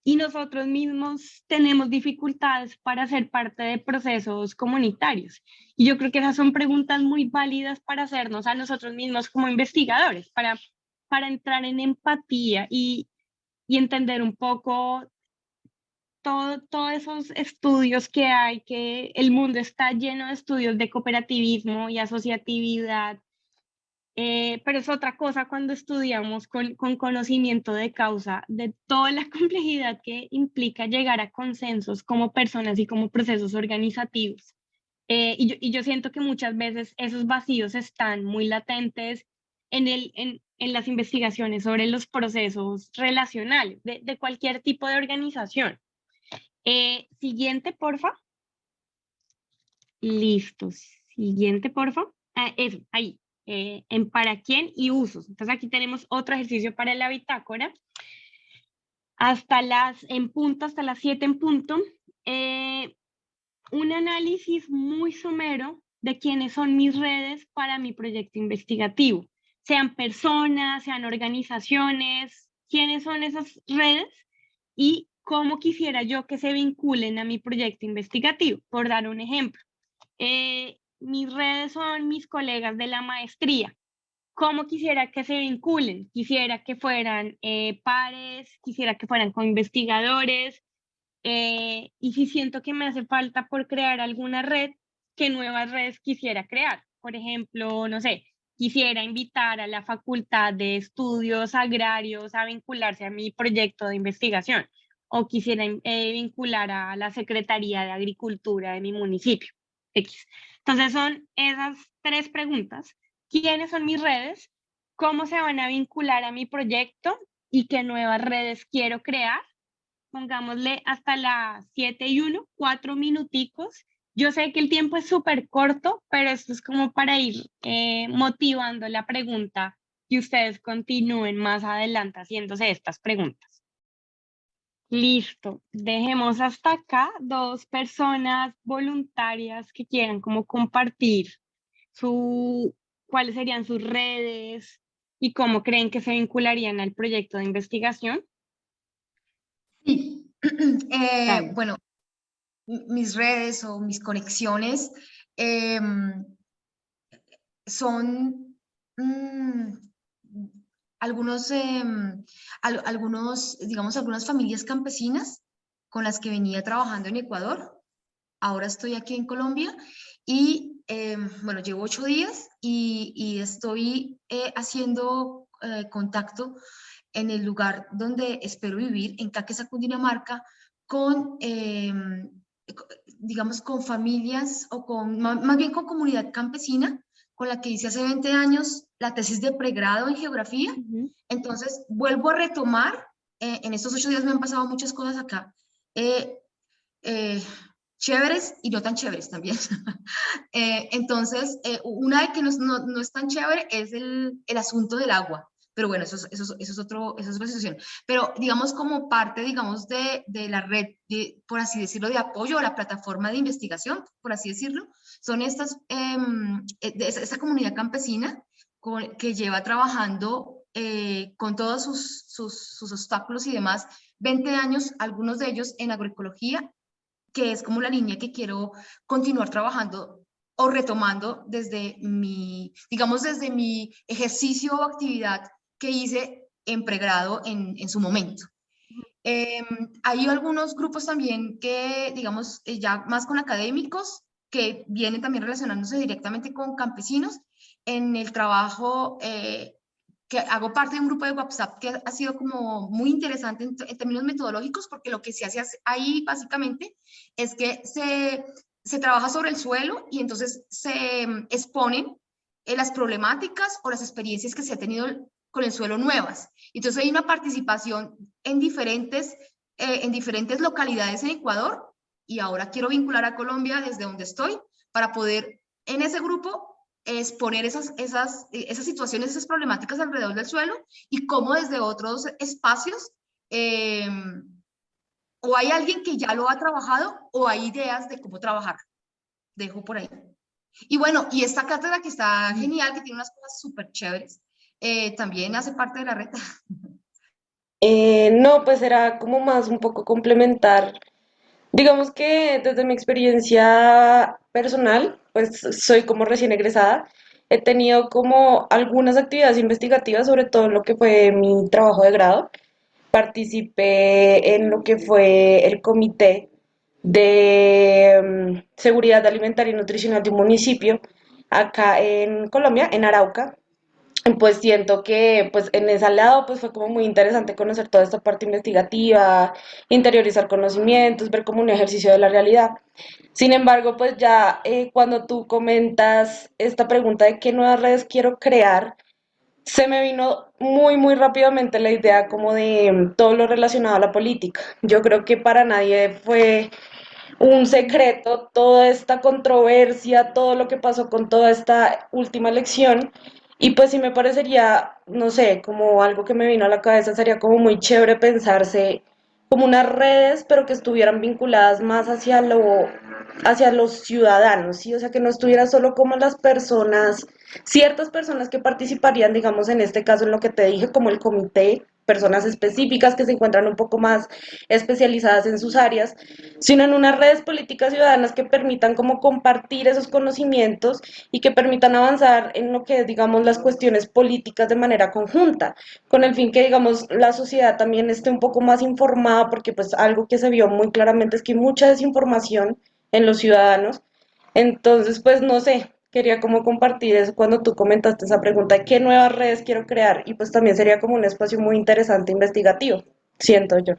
y nosotros mismos tenemos dificultades para ser parte de procesos comunitarios. Y yo creo que esas son preguntas muy válidas para hacernos a nosotros mismos como investigadores, para entrar en empatía y entender un poco todos esos estudios que hay, que el mundo está lleno de estudios de cooperativismo y asociatividad, pero es otra cosa cuando estudiamos con conocimiento de causa de toda la complejidad que implica llegar a consensos como personas y como procesos organizativos. Y yo siento que muchas veces esos vacíos están muy latentes en las investigaciones sobre los procesos relacionales de cualquier tipo de organización. Siguiente, porfa. Listos. Siguiente, por favor. Eso, ahí. En para quién y usos. Entonces aquí tenemos otro ejercicio para la bitácora. En punto, hasta las 7 en punto. Un análisis muy somero de quiénes son mis redes para mi proyecto investigativo. Sean personas, sean organizaciones, quiénes son esas redes y cómo quisiera yo que se vinculen a mi proyecto investigativo. Por dar un ejemplo, mis redes son mis colegas de la maestría. ¿Cómo quisiera que se vinculen? Quisiera que fueran pares, quisiera que fueran co-investigadores, y si siento que me hace falta por crear alguna red, ¿qué nuevas redes quisiera crear? Por ejemplo, no sé, quisiera invitar a la Facultad de Estudios Agrarios a vincularse a mi proyecto de investigación o quisiera vincular a la Secretaría de Agricultura de mi municipio. X. Entonces son esas 3 preguntas. ¿Quiénes son mis redes? ¿Cómo se van a vincular a mi proyecto? ¿Y qué nuevas redes quiero crear? Pongámosle hasta las 7:01, 4 minuticos. Yo sé que el tiempo es súper corto, pero esto es como para ir motivando la pregunta y ustedes continúen más adelante haciéndose estas preguntas. Listo, dejemos hasta acá 2 personas voluntarias que quieran como compartir cuáles serían sus redes y cómo creen que se vincularían al proyecto de investigación. Sí, Dale. bueno, mis redes o mis conexiones son algunos, digamos, algunas familias campesinas con las que venía trabajando en Ecuador. Ahora estoy aquí en Colombia y, bueno, llevo 8 días y estoy haciendo contacto en el lugar donde espero vivir, en Caquesa, Cundinamarca, con, digamos, con familias o más bien con comunidad campesina con la que hice hace 20 años la tesis de pregrado en geografía. Entonces, vuelvo a retomar, en estos 8 días me han pasado muchas cosas acá, chéveres y no tan chéveres también. Entonces, una de que no es tan chévere es el asunto del agua. Pero bueno, eso es otra situación. Pero digamos como parte, digamos, de la red, por así decirlo, de apoyo a la plataforma de investigación, por así decirlo, son esta comunidad campesina que lleva trabajando con todos sus obstáculos y demás, 20 años, algunos de ellos en agroecología, que es como la línea que quiero continuar trabajando o retomando desde digamos, desde mi ejercicio o actividad que hice en pregrado en su momento. Hay algunos grupos también que, digamos, ya más con académicos, que vienen también relacionándose directamente con campesinos en el trabajo que hago parte de un grupo de WhatsApp que ha sido como muy interesante en términos metodológicos, porque lo que se hace ahí básicamente es que se trabaja sobre el suelo y entonces se exponen las problemáticas o las experiencias que se ha tenido con el suelo nuevas. Entonces hay una participación en diferentes localidades en Ecuador y ahora quiero vincular a Colombia desde donde estoy para poder en ese grupo exponer esas situaciones, esas problemáticas alrededor del suelo y cómo desde otros espacios o hay alguien que ya lo ha trabajado o hay ideas de cómo trabajar. Dejo por ahí. Y bueno, y esta cátedra que está genial, que tiene unas cosas súper chéveres, también hace parte de la red. No, pues era como más un poco complementar. Digamos que desde mi experiencia personal, pues soy como recién egresada, he tenido como algunas actividades investigativas, sobre todo en lo que fue mi trabajo de grado. Participé en lo que fue el comité de seguridad alimentaria y nutricional de un municipio acá en Colombia, en Arauca. Pues siento que pues en ese lado pues fue como muy interesante conocer toda esta parte investigativa, interiorizar conocimientos, ver como un ejercicio de la realidad. Sin embargo, pues ya cuando tú comentas esta pregunta de qué nuevas redes quiero crear, se me vino muy rápidamente la idea como de todo lo relacionado a la política. Yo creo que para nadie fue un secreto toda esta controversia, todo lo que pasó con toda esta última elección. Y pues sí me parecería, no sé, como algo que me vino a la cabeza, sería como muy chévere pensarse como unas redes, pero que estuvieran vinculadas más hacia los ciudadanos, ¿sí? O sea, que no estuviera solo como las personas, ciertas personas que participarían, digamos, en este caso, en lo que te dije, como el comité, personas específicas que se encuentran un poco más especializadas en sus áreas, sino en unas redes políticas ciudadanas que permitan como compartir esos conocimientos y que permitan avanzar en lo que es, digamos, las cuestiones políticas de manera conjunta, con el fin que, digamos, la sociedad también esté un poco más informada, porque pues algo que se vio muy claramente es que hay mucha desinformación en los ciudadanos. Entonces, pues no sé, quería como compartir eso cuando tú comentaste esa pregunta de qué nuevas redes quiero crear y pues también sería como un espacio muy interesante investigativo, siento yo.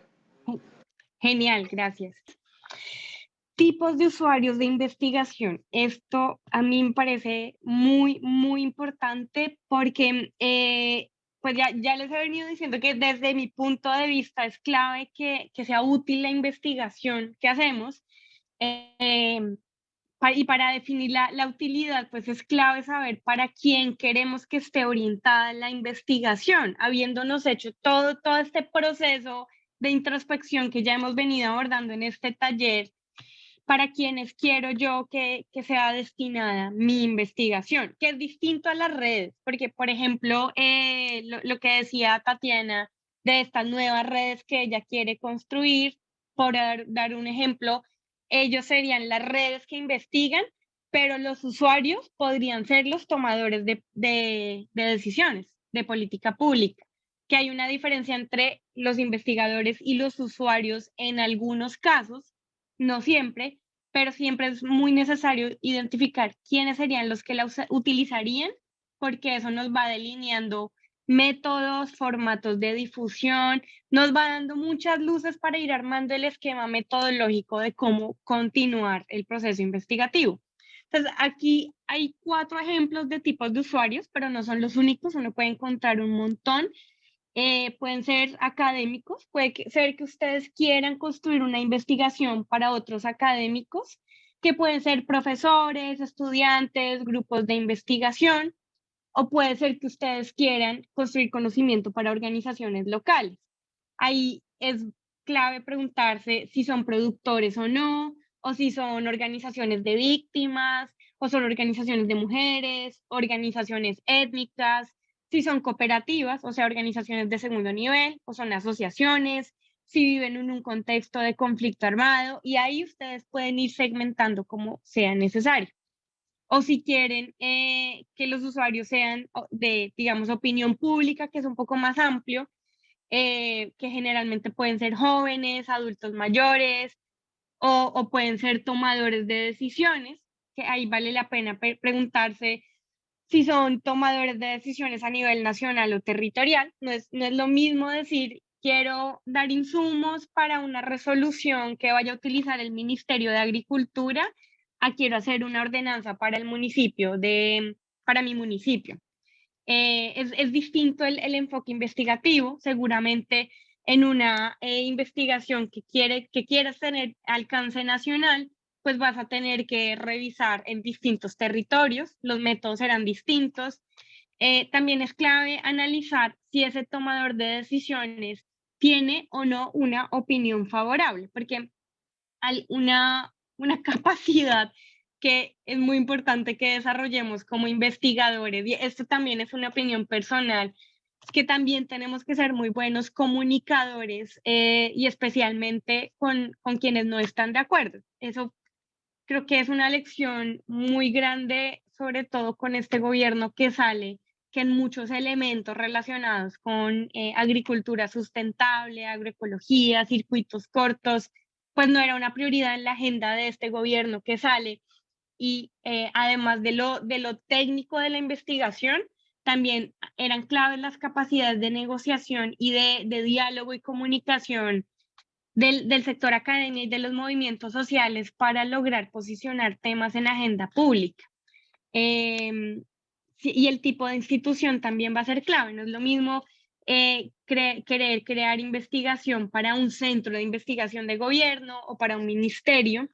Genial, gracias. Tipos de usuarios de investigación. Esto a mí me parece muy, muy importante porque pues ya les he venido diciendo que desde mi punto de vista es clave que sea útil la investigación que hacemos. eh, y para definir la utilidad, pues es clave saber para quién queremos que esté orientada la investigación, habiéndonos hecho todo este proceso de introspección que ya hemos venido abordando en este taller, para quienes quiero yo que sea destinada mi investigación, que es distinto a las redes, porque por ejemplo, lo que decía Tatiana de estas nuevas redes que ella quiere construir, por dar un ejemplo, ellos serían las redes que investigan, pero los usuarios podrían ser los tomadores de decisiones de política pública, que hay una diferencia entre los investigadores y los usuarios en algunos casos, no siempre, pero siempre es muy necesario identificar quiénes serían los que la utilizarían, porque eso nos va delineando métodos, formatos de difusión, nos va dando muchas luces para ir armando el esquema metodológico de cómo continuar el proceso investigativo. Entonces, aquí hay 4 ejemplos de tipos de usuarios, pero no son los únicos, uno puede encontrar un montón. Pueden ser académicos, ser que ustedes quieran construir una investigación para otros académicos, que pueden ser profesores, estudiantes, grupos de investigación, o puede ser que ustedes quieran construir conocimiento para organizaciones locales. Ahí es clave preguntarse si son productores o no, o si son organizaciones de víctimas, o son organizaciones de mujeres, organizaciones étnicas, si son cooperativas, o sea, organizaciones de segundo nivel, o son asociaciones, si viven en un contexto de conflicto armado, y ahí ustedes pueden ir segmentando como sea necesario. O si quieren que los usuarios sean de, digamos, opinión pública, que es un poco más amplio, que generalmente pueden ser jóvenes, adultos mayores, o pueden ser tomadores de decisiones, que ahí vale la pena preguntarse si son tomadores de decisiones a nivel nacional o territorial. No es lo mismo decir, quiero dar insumos para una resolución que vaya a utilizar el Ministerio de Agricultura, a quiero hacer una ordenanza para el municipio, para mi municipio. Es distinto el enfoque investigativo, seguramente en una investigación que quieras tener alcance nacional, pues vas a tener que revisar en distintos territorios, los métodos serán distintos. También es clave analizar si ese tomador de decisiones tiene o no una opinión favorable, porque hay una capacidad que es muy importante que desarrollemos como investigadores, y esto también es una opinión personal, que también tenemos que ser muy buenos comunicadores y especialmente con quienes no están de acuerdo. Eso creo que es una lección muy grande, sobre todo con este gobierno que sale, que en muchos elementos relacionados con agricultura sustentable, agroecología, circuitos cortos, pues no era una prioridad en la agenda de este gobierno que sale. Y además de lo técnico de la investigación, también eran claves las capacidades de negociación y de diálogo y comunicación del sector académico y de los movimientos sociales para lograr posicionar temas en la agenda pública. Sí, y el tipo de institución también va a ser clave, no es lo mismo querer crear investigación para un centro de investigación de gobierno o para un ministerio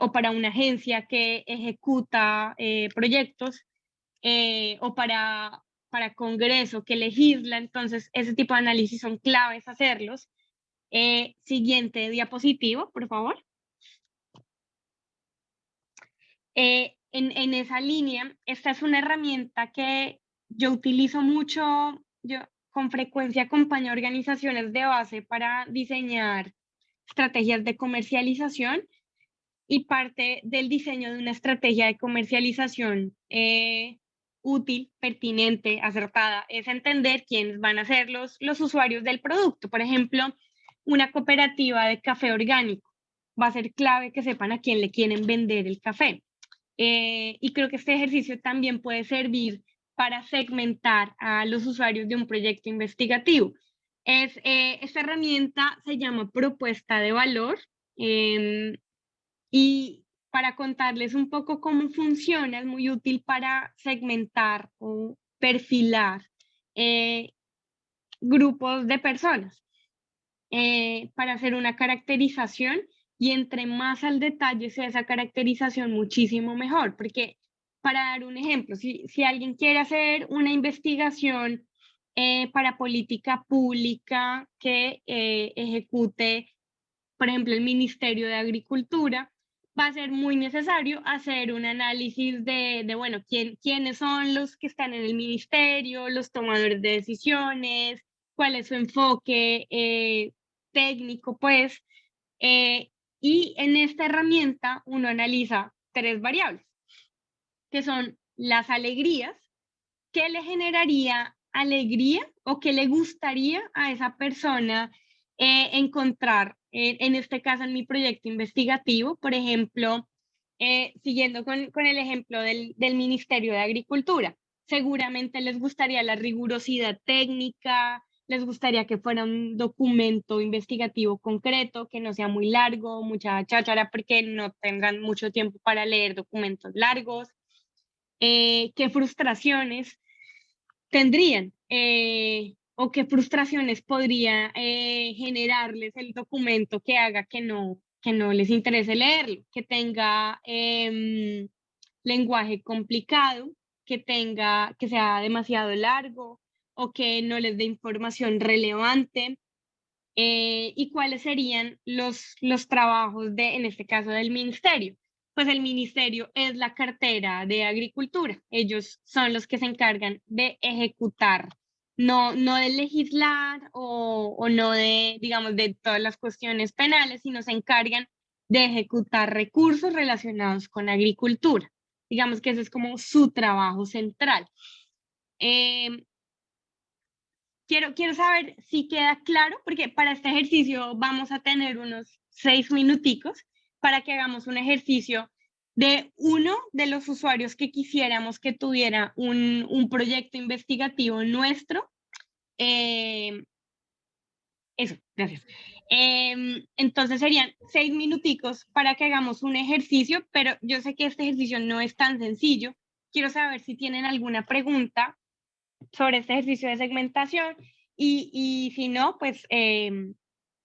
o para una agencia que ejecuta proyectos o para Congreso que legisla. Entonces, ese tipo de análisis son claves hacerlos. Siguiente diapositivo, por favor. En esa línea, esta es una herramienta que yo utilizo mucho, yo con frecuencia acompaño a organizaciones de base para diseñar estrategias de comercialización, y parte del diseño de una estrategia de comercialización útil, pertinente, acertada, es entender quiénes van a ser los usuarios del producto. Por ejemplo, una cooperativa de café orgánico va a ser clave que sepan a quién le quieren vender el café. Y creo que este ejercicio también puede servir para segmentar a los usuarios de un proyecto investigativo. Esta herramienta se llama propuesta de valor, y para contarles un poco cómo funciona, es muy útil para segmentar o perfilar grupos de personas, para hacer una caracterización, y entre más al detalle sea esa caracterización, muchísimo mejor, porque para dar un ejemplo, si alguien quiere hacer una investigación para política pública que ejecute, por ejemplo, el Ministerio de Agricultura, va a ser muy necesario hacer un análisis bueno, quiénes son los que están en el ministerio, los tomadores de decisiones, cuál es su enfoque técnico, pues. Y en esta herramienta uno analiza 3 variables, que son las alegrías, qué le generaría alegría o qué le gustaría a esa persona encontrar, en este caso en mi proyecto investigativo, por ejemplo, siguiendo con el ejemplo del Ministerio de Agricultura. Seguramente les gustaría la rigurosidad técnica, les gustaría que fuera un documento investigativo concreto, que no sea muy largo, mucha cháchara, porque no tengan mucho tiempo para leer documentos largos. ¿Qué frustraciones tendrían o qué frustraciones podría generarles el documento que haga que no les interese leerlo, que tenga lenguaje complicado, que sea demasiado largo o que no les dé información relevante? ¿Y cuáles serían los trabajos en este caso, del ministerio? Pues el ministerio es la cartera de Agricultura. Ellos son los que se encargan de ejecutar, no de legislar o no de, digamos, de todas las cuestiones penales, sino se encargan de ejecutar recursos relacionados con agricultura. Digamos que ese es como su trabajo central. Quiero saber si queda claro, porque para este ejercicio vamos a tener unos 6 minuticos para que hagamos un ejercicio de uno de los usuarios que quisiéramos que tuviera un proyecto investigativo nuestro. Eso, gracias. Entonces serían 6 minuticos para que hagamos un ejercicio, pero yo sé que este ejercicio no es tan sencillo. Quiero saber si tienen alguna pregunta sobre este ejercicio de segmentación, y si no, pues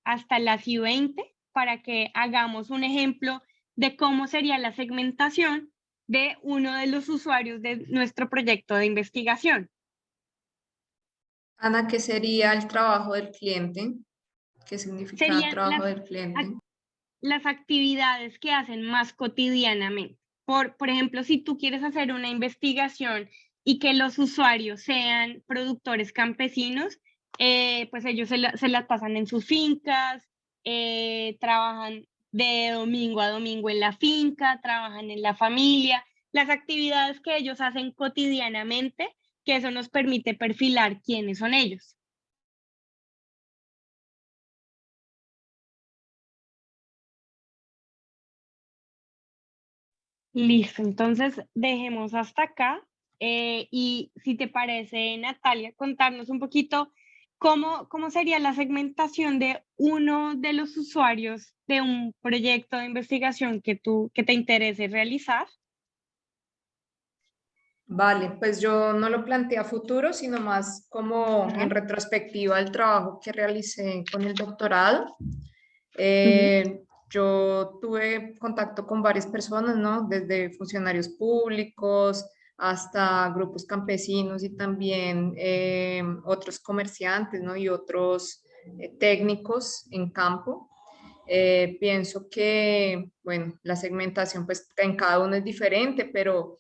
hasta las I-20 para que hagamos un ejemplo de cómo sería la segmentación de uno de los usuarios de nuestro proyecto de investigación. Ana, ¿qué sería el trabajo del cliente? ¿Qué significa Serían trabajo del cliente? las actividades que hacen más cotidianamente. Por ejemplo, si tú quieres hacer una investigación y que los usuarios sean productores campesinos, pues ellos se las pasan en sus fincas, trabajan de domingo a domingo en la finca, trabajan en la familia, las actividades que ellos hacen cotidianamente, que eso nos permite perfilar quiénes son ellos. Listo, entonces dejemos hasta acá. Y si te parece, Natalia, contarnos un poquito cómo sería la segmentación de uno de los usuarios de un proyecto de investigación que te interese realizar. Vale, pues yo no lo planteé a futuro, sino más como en retrospectiva al trabajo que realicé con el doctorado. Yo tuve contacto con varias personas, ¿no? Desde funcionarios públicos hasta grupos campesinos y también otros comerciantes, ¿no? Y otros técnicos en campo. Pienso que, bueno, la segmentación pues en cada uno es diferente, pero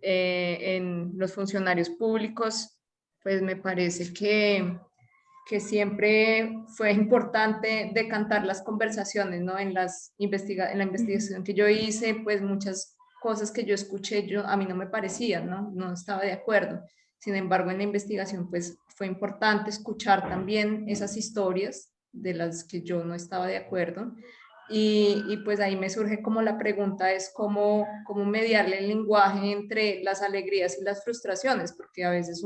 en los funcionarios públicos, pues me parece que siempre fue importante decantar las conversaciones, ¿no? En la investigación que yo hice, pues muchas cosas que yo escuché, a mí no me parecían, ¿no? No estaba de acuerdo. Sin embargo, en la investigación, pues fue importante escuchar también esas historias de las que yo no estaba de acuerdo. Pues ahí me surge como la pregunta es cómo mediarle el lenguaje entre las alegrías y las frustraciones, porque a veces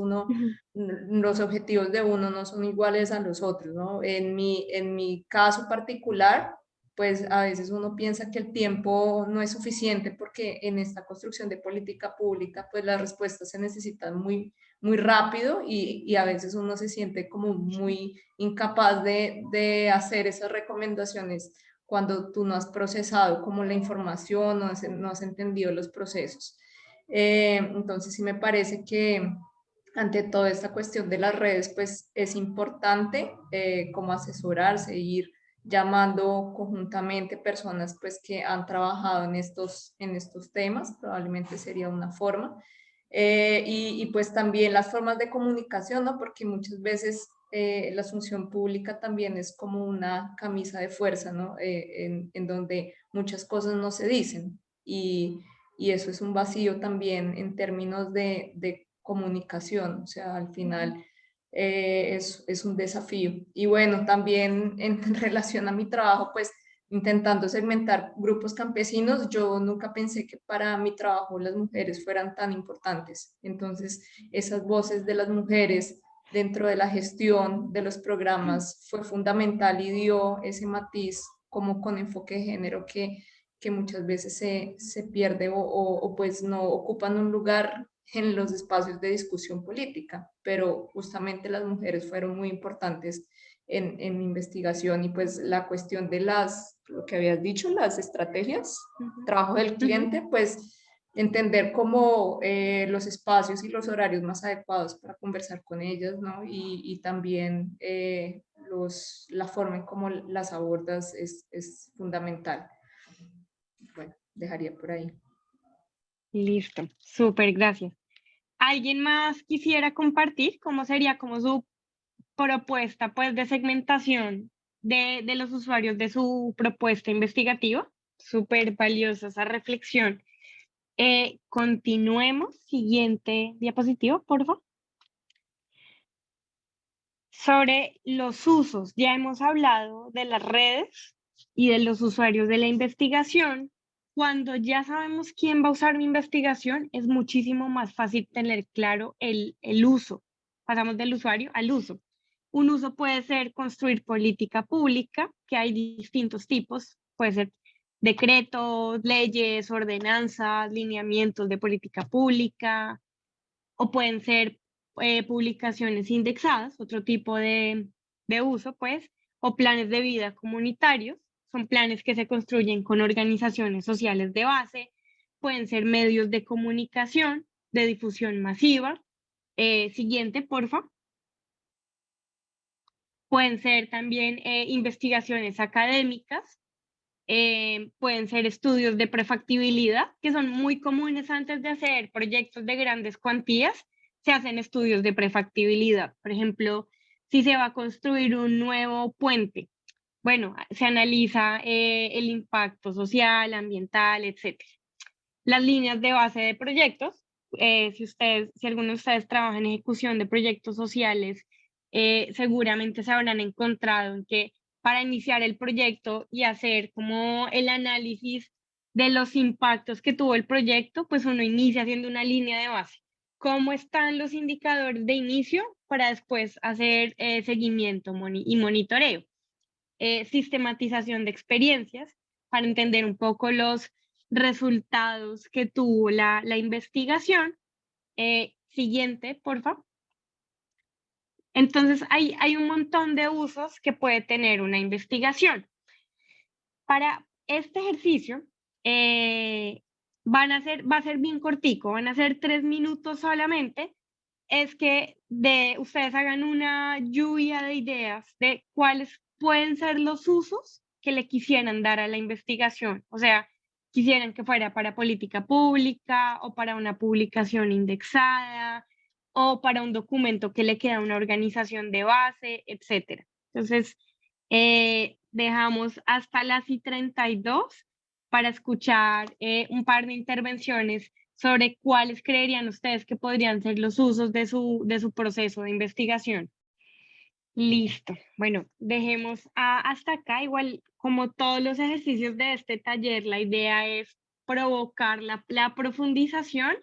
los objetivos de uno no son iguales a los otros, ¿no? En mi caso particular, pues a veces uno piensa que el tiempo no es suficiente porque en esta construcción de política pública, pues las respuestas se necesitan muy rápido y a veces uno se siente como muy incapaz de hacer esas recomendaciones cuando tú no has procesado como la información, no has entendido los procesos. Entonces sí me parece que ante toda esta cuestión de las redes, pues es importante como asesorarse, ir llamando conjuntamente personas pues que han trabajado en estos temas, probablemente sería una forma. Pues también las formas de comunicación, ¿no? Porque muchas veces la función pública también es como una camisa de fuerza, ¿no? En donde muchas cosas no se dicen y eso es un vacío también en términos de comunicación, o sea, al final es un desafío. Y bueno, también en relación a mi trabajo, pues intentando segmentar grupos campesinos, yo nunca pensé que para mi trabajo las mujeres fueran tan importantes. Entonces, esas voces de las mujeres dentro de la gestión de los programas fue fundamental y dio ese matiz como con enfoque de género que muchas veces se pierde o pues no ocupan un lugar en los espacios de discusión política, pero justamente las mujeres fueron muy importantes en mi investigación y pues la cuestión de lo que habías dicho, las estrategias, trabajo del cliente, pues entender cómo los espacios y los horarios más adecuados para conversar con ellas, ¿no? Y también la forma en cómo las abordas es fundamental. Bueno, dejaría por ahí. Listo, súper, gracias. ¿Alguien más quisiera compartir cómo sería como su propuesta pues de segmentación de los usuarios de su propuesta investigativa? Súper valiosa esa reflexión. Continuemos. Siguiente diapositiva, por favor. Sobre los usos, ya hemos hablado de las redes y de los usuarios de la investigación. Cuando ya sabemos quién va a usar mi investigación, es muchísimo más fácil tener claro el uso. Pasamos del usuario al uso. Un uso puede ser construir política pública, que hay distintos tipos. Puede ser decretos, leyes, ordenanzas, lineamientos de política pública, o pueden ser publicaciones indexadas, otro tipo de uso, pues, o planes de vida comunitarios. Son planes que se construyen con organizaciones sociales de base, pueden ser medios de comunicación, de difusión masiva. Siguiente, porfa. Pueden ser también investigaciones académicas, pueden ser estudios de prefactibilidad, que son muy comunes antes de hacer proyectos de grandes cuantías, se hacen estudios de prefactibilidad. Por ejemplo, si se va a construir un nuevo puente, bueno, se analiza el impacto social, ambiental, etc. Las líneas de base de proyectos, si alguno de ustedes trabaja en ejecución de proyectos sociales, seguramente se habrán encontrado en que para iniciar el proyecto y hacer como el análisis de los impactos que tuvo el proyecto, pues uno inicia haciendo una línea de base. ¿Cómo están los indicadores de inicio para después hacer seguimiento y monitoreo? Sistematización de experiencias para entender un poco los resultados que tuvo la investigación Siguiente, por favor. Entonces, hay un montón de usos que puede tener una investigación. Para este ejercicio, va a ser bien cortico, van a ser 3 minutos solamente. Es que ustedes hagan una lluvia de ideas de cuáles pueden ser los usos que le quisieran dar a la investigación. O sea, quisieran que fuera para política pública o para una publicación indexada o para un documento que le queda a una organización de base, etc. Entonces, dejamos hasta las y 32 para escuchar un par de intervenciones sobre cuáles creerían ustedes que podrían ser los usos de su proceso de investigación. Listo. Bueno, dejemos hasta acá. Igual, como todos los ejercicios de este taller, la idea es provocar la profundización,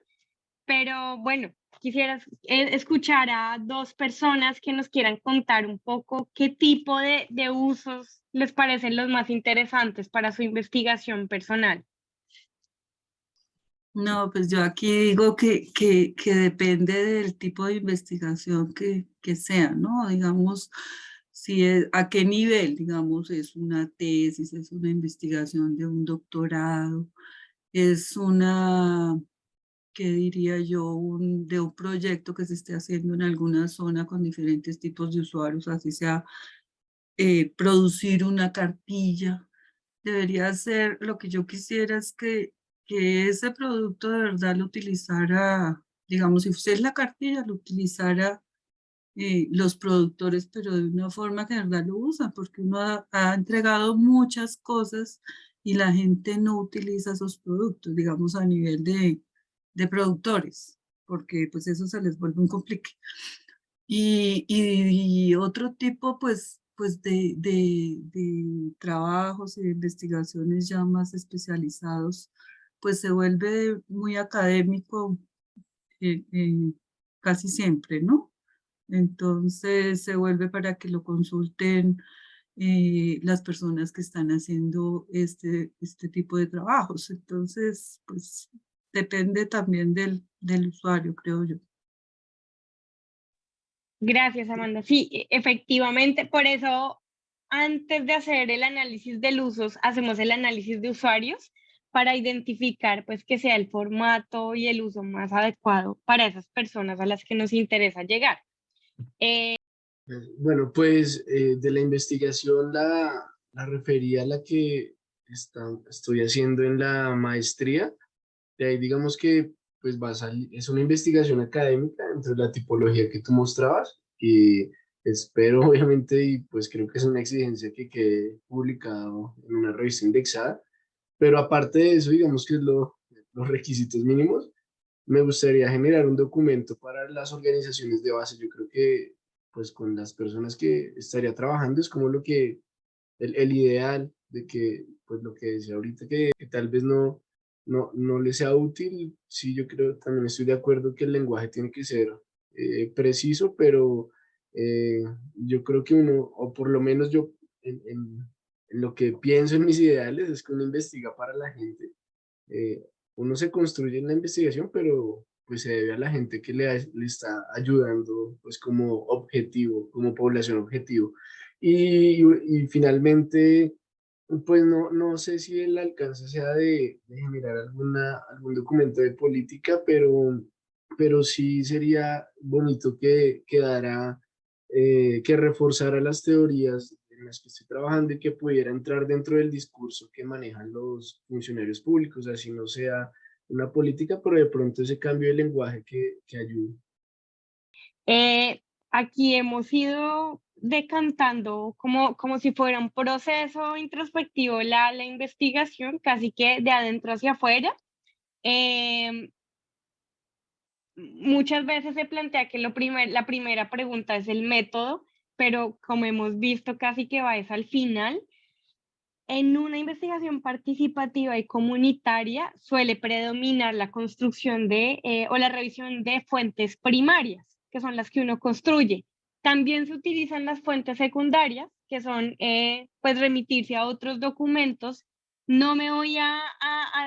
pero bueno, quisiera escuchar a 2 personas que nos quieran contar un poco qué tipo de usos les parecen los más interesantes para su investigación personal. No, pues yo aquí digo que depende del tipo de investigación que sea, ¿no? Digamos, si es, a qué nivel, digamos, es una tesis, es una investigación de un doctorado, es una, ¿qué diría yo? De un proyecto que se esté haciendo en alguna zona con diferentes tipos de usuarios, así sea producir una cartilla. Debería ser, lo que yo quisiera es que ese producto de verdad lo utilizara, digamos, si usted es la cartilla, lo utilizara los productores, pero de una forma que de verdad lo usan, porque uno ha entregado muchas cosas y la gente no utiliza esos productos, digamos, a nivel de productores, porque pues eso se les vuelve un complique. Y otro tipo, pues de trabajos y de investigaciones ya más especializados, pues se vuelve muy académico casi siempre, ¿no? Entonces se vuelve para que lo consulten las personas que están haciendo este tipo de trabajos. Entonces, pues depende también del usuario, creo yo. Gracias, Amanda. Sí, efectivamente, por eso antes de hacer el análisis de usos, hacemos el análisis de usuarios para identificar pues que sea el formato y el uso más adecuado para esas personas a las que nos interesa llegar. Bueno, pues de la investigación la refería a la que estoy haciendo en la maestría. De ahí digamos que pues va a salir, es una investigación académica entre la tipología que tú mostrabas y espero obviamente y pues creo que es una exigencia que quede publicado en una revista indexada, pero aparte de eso digamos que es los requisitos mínimos. Me gustaría generar un documento para las organizaciones de base. Yo creo que pues con las personas que estaría trabajando es como lo que el ideal de que pues lo que decía ahorita que tal vez no le sea útil. Sí, yo creo, también estoy de acuerdo que el lenguaje tiene que ser preciso, pero yo creo que uno, o por lo menos yo en lo que pienso en mis ideales es que uno investiga para la gente. eh, Uno se construye en la investigación, pero pues se debe a la gente que le está ayudando pues como objetivo, como población objetivo. Y finalmente, pues no sé si el alcance sea de generar algún documento de política, pero sí sería bonito que quedara, que reforzara las teorías en las que estoy trabajando y que pudiera entrar dentro del discurso que manejan los funcionarios públicos, así no sea una política, pero de pronto ese cambio de lenguaje que ayude. Aquí hemos ido decantando como si fuera un proceso introspectivo la investigación, casi que de adentro hacia afuera. Muchas veces se plantea que la primera pregunta es el método, pero como hemos visto casi que va es al final. En una investigación participativa y comunitaria suele predominar la construcción o la revisión de fuentes primarias, que son las que uno construye. También se utilizan las fuentes secundarias, que son pues remitirse a otros documentos. No me voy a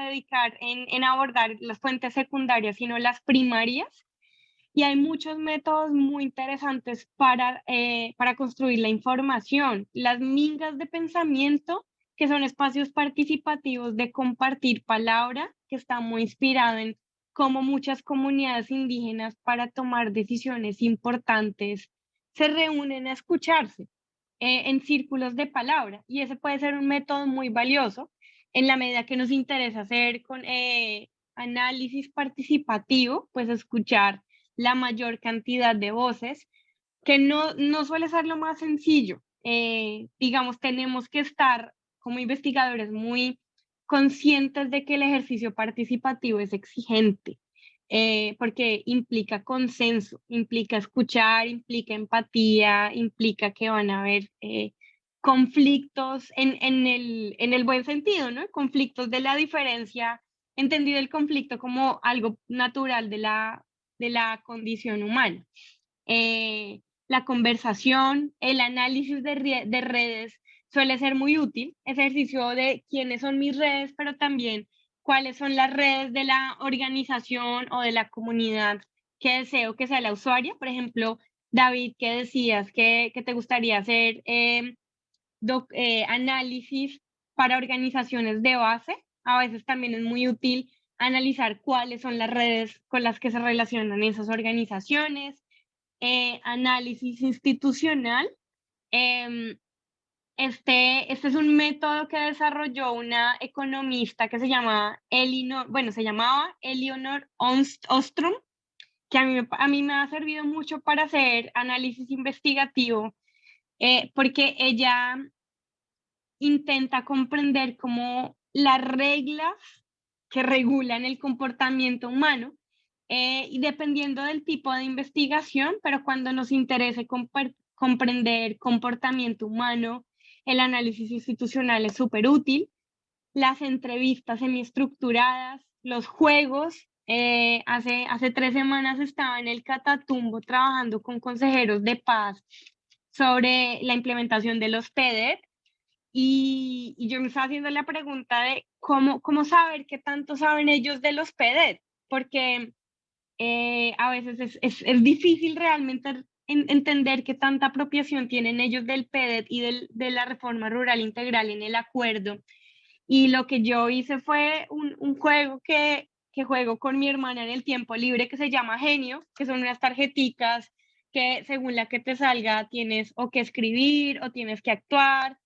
dedicar en abordar las fuentes secundarias, sino las primarias, Y hay muchos métodos muy interesantes para construir la información. Las mingas de pensamiento, que son espacios participativos de compartir palabra, que está muy inspirado en cómo muchas comunidades indígenas para tomar decisiones importantes se reúnen a escucharse en círculos de palabra. Y ese puede ser un método muy valioso en la medida que nos interesa hacer con análisis participativo, pues escuchar la mayor cantidad de voces, que no suele ser lo más sencillo. Digamos, tenemos que estar como investigadores muy conscientes de que el ejercicio participativo es exigente, porque implica consenso, implica escuchar, implica empatía, implica que van a haber conflictos en el buen sentido, ¿no? Conflictos de la diferencia, entendido el conflicto como algo natural de la condición humana. La conversación, el análisis de redes suele ser muy útil, ejercicio de quiénes son mis redes, pero también cuáles son las redes de la organización o de la comunidad que deseo que sea la usuaria. Por ejemplo, David, que decías que te gustaría hacer análisis para organizaciones de base, a veces también es muy útil analizar cuáles son las redes con las que se relacionan esas organizaciones. Análisis institucional. Este es un método que desarrolló una economista que se llamaba Elinor Ostrom, que a mí me ha servido mucho para hacer análisis investigativo, porque ella intenta comprender cómo las reglas que regulan el comportamiento humano, y dependiendo del tipo de investigación, pero cuando nos interese comprender comportamiento humano, el análisis institucional es súper útil. Las entrevistas semiestructuradas, los juegos. Hace 3 semanas estaba en el Catatumbo trabajando con consejeros de paz sobre la implementación de los PEDET, y yo me estaba haciendo la pregunta de cómo saber qué tanto saben ellos de los PEDET, porque a veces es difícil realmente entender qué tanta apropiación tienen ellos del PEDET y de la reforma rural integral en el acuerdo. Y lo que yo hice fue un juego que juego con mi hermana en el tiempo libre, que se llama Genio, que son unas tarjeticas que según la que te salga tienes o que escribir, o tienes que actuar,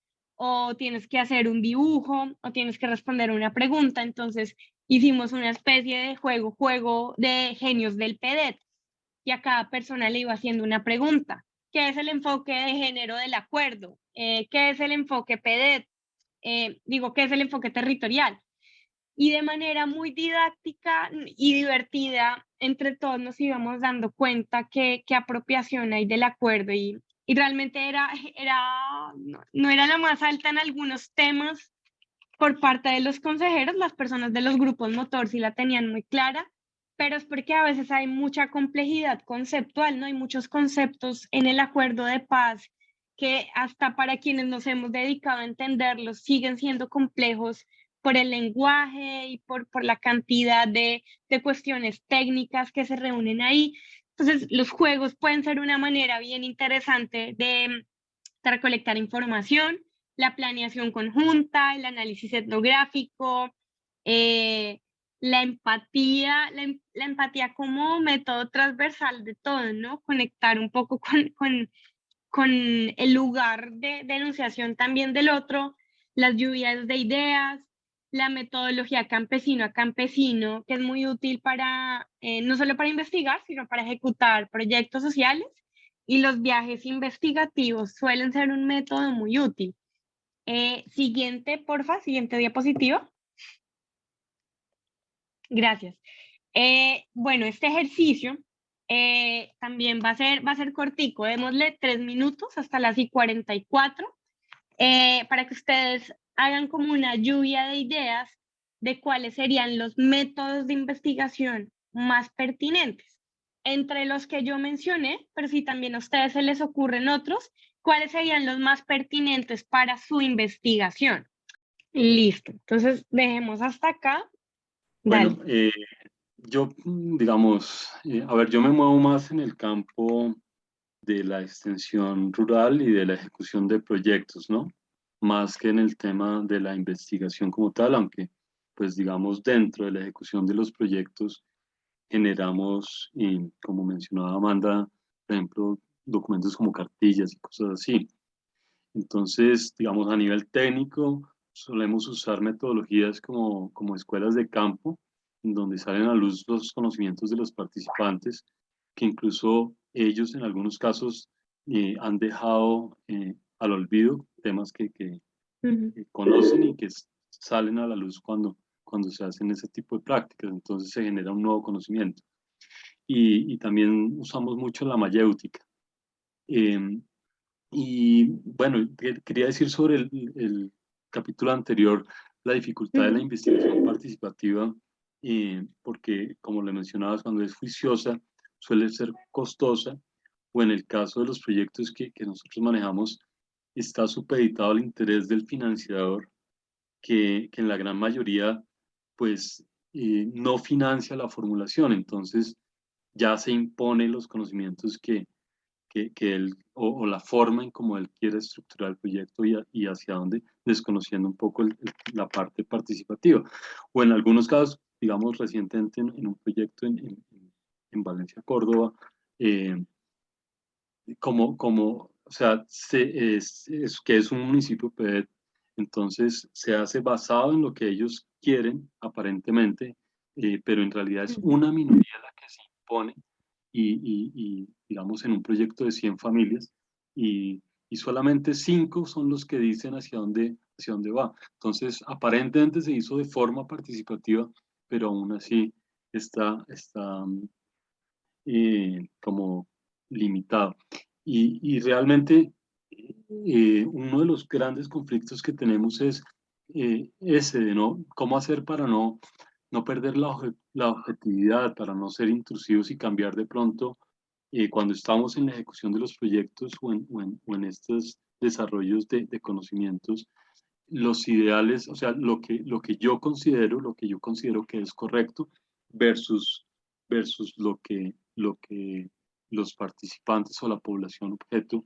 o tienes que hacer un dibujo, o tienes que responder una pregunta. Entonces hicimos una especie de juego de genios del PEDET, y a cada persona le iba haciendo una pregunta. ¿Qué es el enfoque de género del acuerdo? ¿Qué es el enfoque PEDET? ¿Qué es el enfoque territorial? Y de manera muy didáctica y divertida, entre todos nos íbamos dando cuenta qué apropiación hay del acuerdo, y realmente no era la más alta en algunos temas por parte de los consejeros. Las personas de los grupos motor sí la tenían muy clara, pero es porque a veces hay mucha complejidad conceptual, ¿no? Hay muchos conceptos en el acuerdo de paz que hasta para quienes nos hemos dedicado a entenderlos siguen siendo complejos por el lenguaje y por la cantidad de cuestiones técnicas que se reúnen ahí. Entonces, los juegos pueden ser una manera bien interesante de recolectar información, la planeación conjunta, el análisis etnográfico, la empatía como método transversal de todo, ¿no? Conectar un poco con el lugar de enunciación también del otro, las lluvias de ideas, la metodología campesino a campesino, que es muy útil para, no solo para investigar, sino para ejecutar proyectos sociales, y los viajes investigativos suelen ser un método muy útil. Siguiente, porfa, siguiente diapositiva. Gracias. Bueno, este ejercicio también va a ser cortico. Démosle 3 minutos hasta las 44, para que ustedes hagan como una lluvia de ideas de cuáles serían los métodos de investigación más pertinentes. Entre los que yo mencioné, pero si también a ustedes se les ocurren otros, ¿cuáles serían los más pertinentes para su investigación? Listo. Entonces, dejemos hasta acá. Bueno, Dale. Yo, digamos, a ver, yo me muevo más en el campo de la extensión rural y de la ejecución de proyectos, ¿no? Más que en el tema de la investigación como tal, aunque, pues, digamos, dentro de la ejecución de los proyectos generamos, como mencionaba Amanda, por ejemplo, documentos como cartillas y cosas así. Entonces, digamos, a nivel técnico, solemos usar metodologías como escuelas de campo, en donde salen a luz los conocimientos de los participantes, que incluso ellos en algunos casos han dejado al olvido temas que conocen y que salen a la luz cuando se hacen ese tipo de prácticas. Entonces se genera un nuevo conocimiento. Y también usamos mucho la mayéutica. Em, y bueno, quería decir sobre el capítulo anterior, la dificultad de la investigación participativa, porque como le mencionabas, cuando es juiciosa suele ser costosa, o en el caso de los proyectos que nosotros manejamos, está supeditado al interés del financiador, que en la gran mayoría, pues, no financia la formulación, entonces ya se imponen los conocimientos que él, o la forma en cómo él quiere estructurar el proyecto y hacia dónde, desconociendo un poco la parte participativa. O en algunos casos, digamos recientemente en un proyecto en Valencia, Córdoba, eh, o sea, que es un municipio PET, entonces se hace basado en lo que ellos quieren, aparentemente, pero en realidad es una minoría la que se impone digamos, en un proyecto de 100 familias y solamente 5 son los que dicen hacia dónde va. Entonces, aparentemente se hizo de forma participativa, pero aún así está como limitado. Y realmente uno de los grandes conflictos que tenemos es ese de no, cómo hacer para no perder la objetividad, para no ser intrusivos y cambiar de pronto cuando estamos en la ejecución de los proyectos o en estos desarrollos de conocimientos, los ideales, o sea, lo que yo considero que es correcto versus lo que los participantes o la población objeto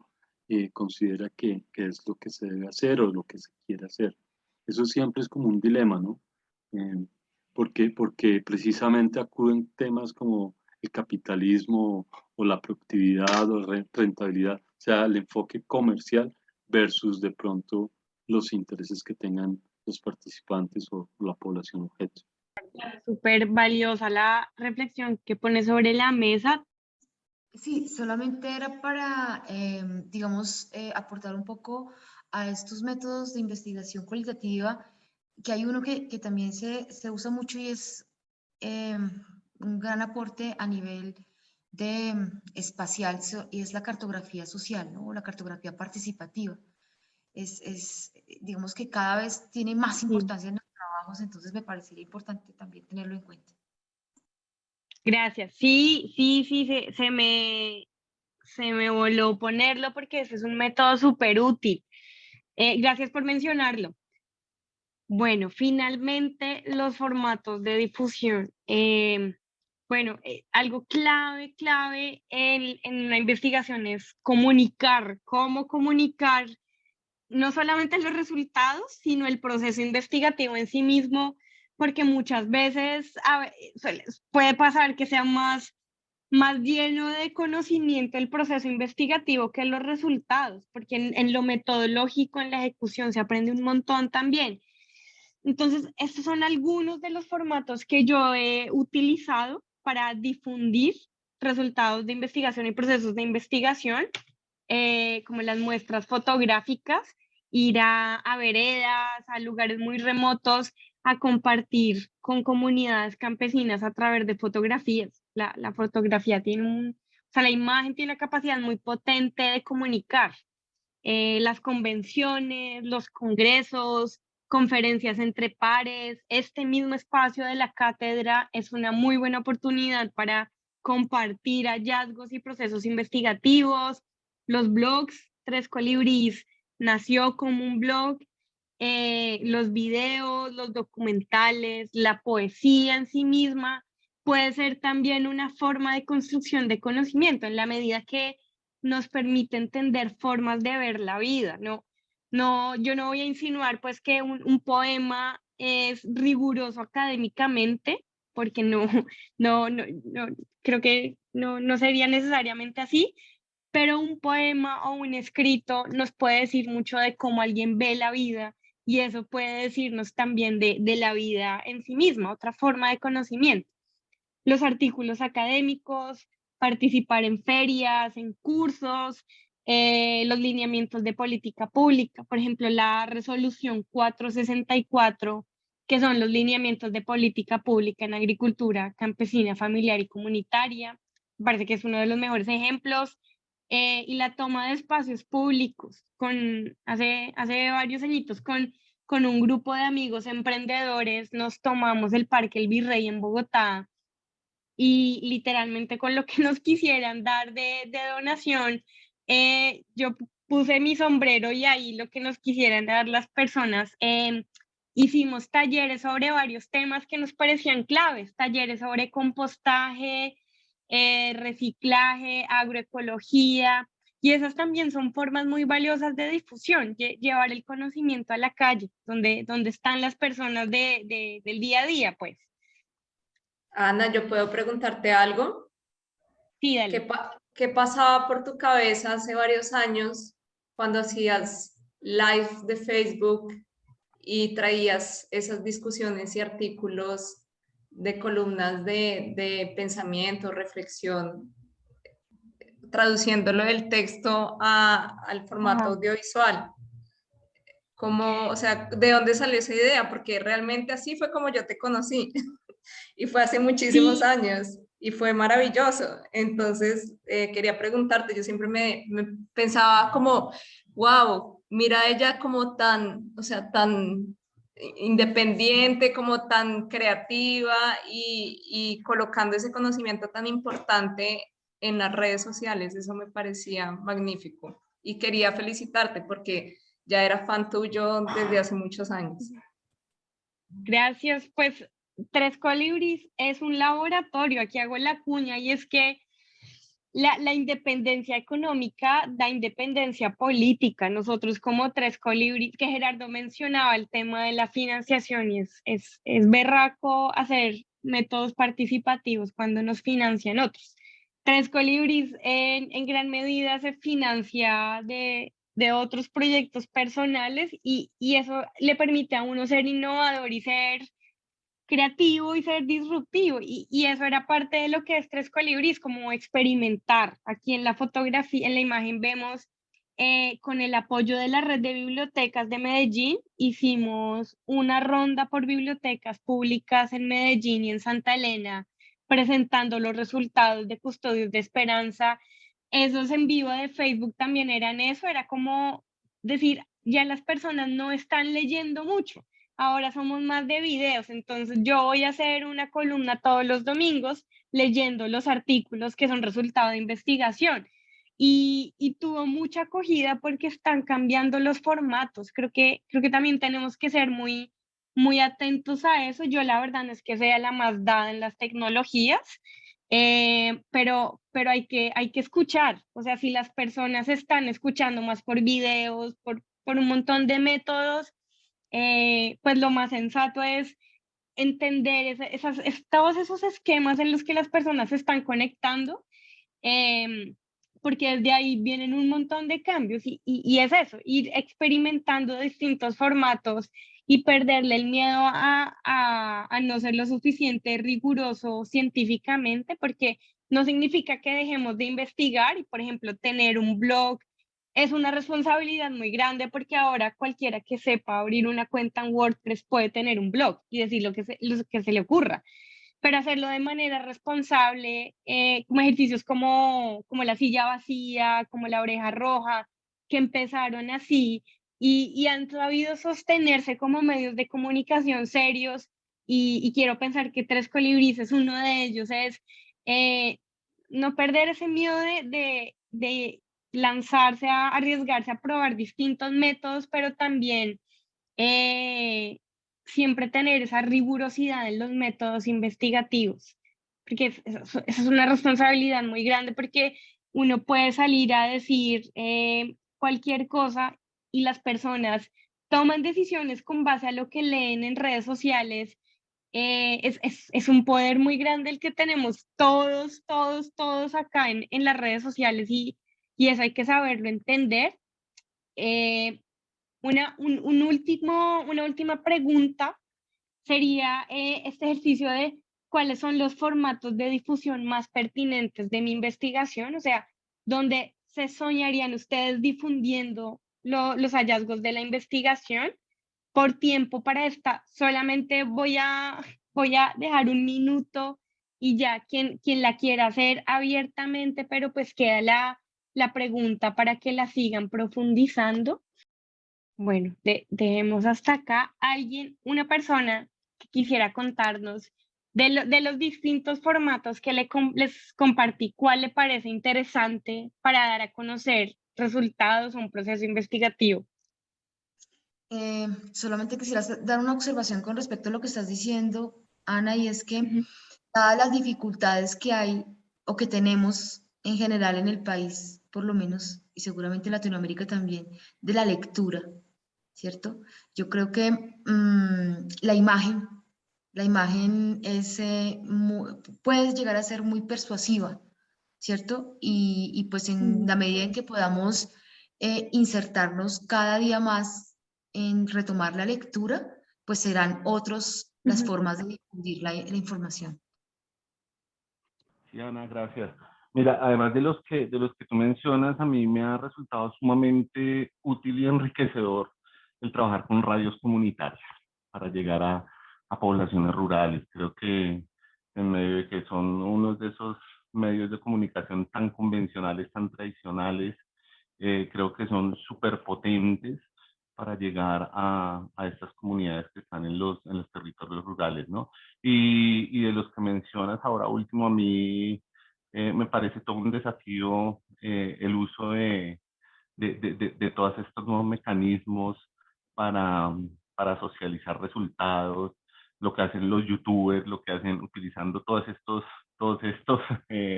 considera que es lo que se debe hacer o lo que se quiere hacer. Eso siempre es como un dilema, ¿no? Eh, porque precisamente acuden temas como el capitalismo o la productividad o rentabilidad, o sea, el enfoque comercial versus de pronto los intereses que tengan los participantes o la población objeto. Súper valiosa la reflexión que pone sobre la mesa. Sí, solamente era para, digamos, aportar un poco a estos métodos de investigación cualitativa, que hay uno que también se usa mucho y es un gran aporte a nivel de espacial, y es la cartografía social, ¿no? La cartografía participativa. Digamos que cada vez tiene más importancia en los trabajos, entonces me parecería importante también tenerlo en cuenta. Gracias. Sí, se me voló ponerlo porque ese es un método súper útil. Gracias por mencionarlo. Bueno, finalmente los formatos de difusión. Bueno, algo clave en una investigación es comunicar, cómo comunicar no solamente los resultados, sino el proceso investigativo en sí mismo, porque muchas veces puede pasar que sea más lleno de conocimiento el proceso investigativo que los resultados, porque en lo metodológico, en la ejecución se aprende un montón también. Entonces, estos son algunos de los formatos que yo he utilizado para difundir resultados de investigación y procesos de investigación, como las muestras fotográficas, ir a veredas, a lugares muy remotos, a compartir con comunidades campesinas a través de fotografías. La fotografía tiene o sea, la imagen tiene una capacidad muy potente de comunicar. Las convenciones, los congresos, conferencias entre pares, este mismo espacio de la cátedra es una muy buena oportunidad para compartir hallazgos y procesos investigativos. Los blogs, Tres Colibríes nació como un blog, los videos, los documentales, la poesía en sí misma puede ser también una forma de construcción de conocimiento en la medida que nos permite entender formas de ver la vida. Yo no voy a insinuar pues que un poema es riguroso académicamente, porque no, creo que no sería necesariamente así, pero un poema o un escrito nos puede decir mucho de cómo alguien ve la vida y eso puede decirnos también de la vida en sí misma, otra forma de conocimiento. Los artículos académicos, participar en ferias, en cursos, los lineamientos de política pública, por ejemplo, la resolución 464, que son los lineamientos de política pública en agricultura campesina, familiar y comunitaria. Me parece que es uno de los mejores ejemplos. Y la toma de espacios públicos, hace varios añitos, con un grupo de amigos emprendedores, nos tomamos el Parque El Virrey en Bogotá y literalmente con lo que nos quisieran dar de donación, yo puse mi sombrero y ahí lo que nos quisieran dar las personas. Hicimos talleres sobre varios temas que nos parecían claves, talleres sobre compostaje, reciclaje, agroecología, y esas también son formas muy valiosas de difusión, llevar el conocimiento a la calle, donde están las personas del día a día, pues. Ana, ¿yo puedo preguntarte algo? Sí, dale. ¿Qué pasaba por tu cabeza hace varios años cuando hacías live de Facebook y traías esas discusiones y artículos de columnas de pensamiento, reflexión, traduciéndolo del texto al formato audiovisual? ¿Cómo, o sea, de dónde salió esa idea? Porque realmente así fue como yo te conocí y fue hace muchísimos Sí. años y fue maravilloso. Entonces, quería preguntarte, yo siempre me pensaba como, wow, mira ella como tan, o sea, tan independiente, como tan creativa y colocando ese conocimiento tan importante en las redes sociales. Eso me parecía magnífico y quería felicitarte porque ya era fan tuyo desde hace muchos años. Gracias. Pues Tres Colibris es un laboratorio, aquí hago la cuña, y es que la independencia económica da independencia política. Nosotros como Tres Colibris, que Gerardo mencionaba el tema de la financiación, y es berraco hacer métodos participativos cuando nos financian otros. Tres Colibris en gran medida se financia de otros proyectos personales y eso le permite a uno ser innovador y ser creativo y ser disruptivo. Y eso era parte de lo que es Tres Colibris, como experimentar. Aquí en la fotografía, en la imagen vemos con el apoyo de la red de bibliotecas de Medellín, hicimos una ronda por bibliotecas públicas en Medellín y en Santa Elena, presentando los resultados de Custodios de Esperanza. Esos en vivo de Facebook también eran eso, era como decir, ya las personas no están leyendo mucho, ahora somos más de videos, entonces yo voy a hacer una columna todos los domingos leyendo los artículos que son resultado de investigación. Y tuvo mucha acogida porque están cambiando los formatos. Creo que también tenemos que ser muy atentos a eso. Yo la verdad no es que sea la más dada en las tecnologías, pero hay que escuchar. O sea, si las personas están escuchando más por videos, por un montón de métodos, pues lo más sensato es entender todos esos esquemas en los que las personas se están conectando, porque desde ahí vienen un montón de cambios y es eso, ir experimentando distintos formatos y perderle el miedo a no ser lo suficiente riguroso científicamente, porque no significa que dejemos de investigar y, por ejemplo, tener un blog es una responsabilidad muy grande porque ahora cualquiera que sepa abrir una cuenta en WordPress puede tener un blog y decir lo que se le ocurra, pero hacerlo de manera responsable, como ejercicios como la silla vacía, como la oreja roja, que empezaron así y han sabido sostenerse como medios de comunicación serios, y quiero pensar que Tres Colibríes es uno de ellos, es no perder ese miedo de lanzarse a arriesgarse a probar distintos métodos, pero también siempre tener esa rigurosidad en los métodos investigativos. porque es una responsabilidad muy grande, porque uno puede salir a decir cualquier cosa y las personas toman decisiones con base a lo que leen en redes sociales. Es un poder muy grande el que tenemos todos acá en las redes sociales y eso hay que saberlo entender. Una última pregunta sería este ejercicio de cuáles son los formatos de difusión más pertinentes de mi investigación, o sea, ¿dónde se soñarían ustedes difundiendo los hallazgos de la investigación? Por tiempo para esta, solamente voy a dejar un minuto y ya quien la quiera hacer abiertamente, pero pues queda la pregunta para que la sigan profundizando. Bueno, dejemos hasta acá. Una persona que quisiera contarnos de los distintos formatos que les compartí, ¿cuál le parece interesante para dar a conocer resultados o un proceso investigativo? Solamente quisiera dar una observación con respecto a lo que estás diciendo, Ana, y es que Ujú. dadas las dificultades que hay o que tenemos en general en el país, por lo menos, y seguramente en Latinoamérica también, de la lectura, ¿cierto? Yo creo que la imagen es, puede llegar a ser muy persuasiva, ¿cierto? Y pues en la medida en que podamos insertarnos cada día más en retomar la lectura, pues serán otros las Ujú. formas de difundir la información. Sí, Ana, gracias. Mira, además de los que tú mencionas, a mí me ha resultado sumamente útil y enriquecedor el trabajar con radios comunitarias para llegar a poblaciones rurales. Creo que en medio de que son unos de esos medios de comunicación tan convencionales, tan tradicionales, creo que son súper potentes para llegar a estas comunidades que están en los territorios rurales, ¿no? Y de los que mencionas ahora último, a mí me parece todo un desafío el uso de todos estos nuevos mecanismos para, para socializar resultados, lo que hacen los youtubers, lo que hacen utilizando todos estos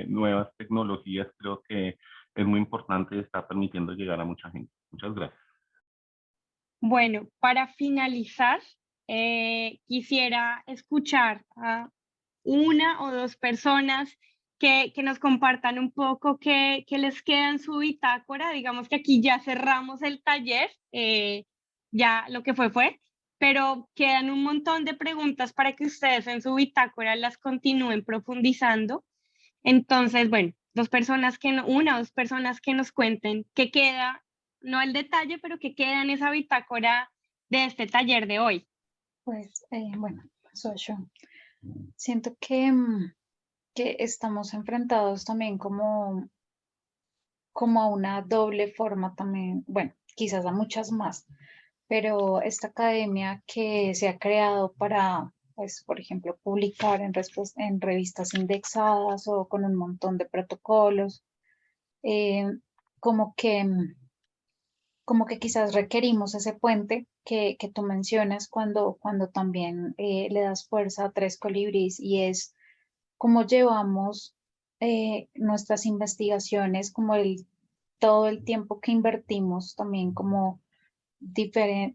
nuevas tecnologías, creo que es muy importante y está permitiendo llegar a mucha gente. Muchas gracias. Bueno, para finalizar, quisiera escuchar a una o dos personas que nos compartan un poco qué les queda en su bitácora. Digamos que aquí ya cerramos el taller, ya lo que fue, pero quedan un montón de preguntas para que ustedes en su bitácora las continúen profundizando. Entonces, bueno, una o dos personas que nos cuenten qué queda, no el detalle, pero qué queda en esa bitácora de este taller de hoy. Pues bueno, soy yo. Siento que estamos enfrentados también como a una doble forma también, bueno, quizás a muchas más, pero esta academia que se ha creado para, pues, por ejemplo, publicar en revistas indexadas o con un montón de protocolos, eh, como que, como que quizás requerimos ese puente que tú mencionas cuando también le das fuerza a Tres Colibríes, y es cómo llevamos nuestras investigaciones, como todo el tiempo que invertimos también como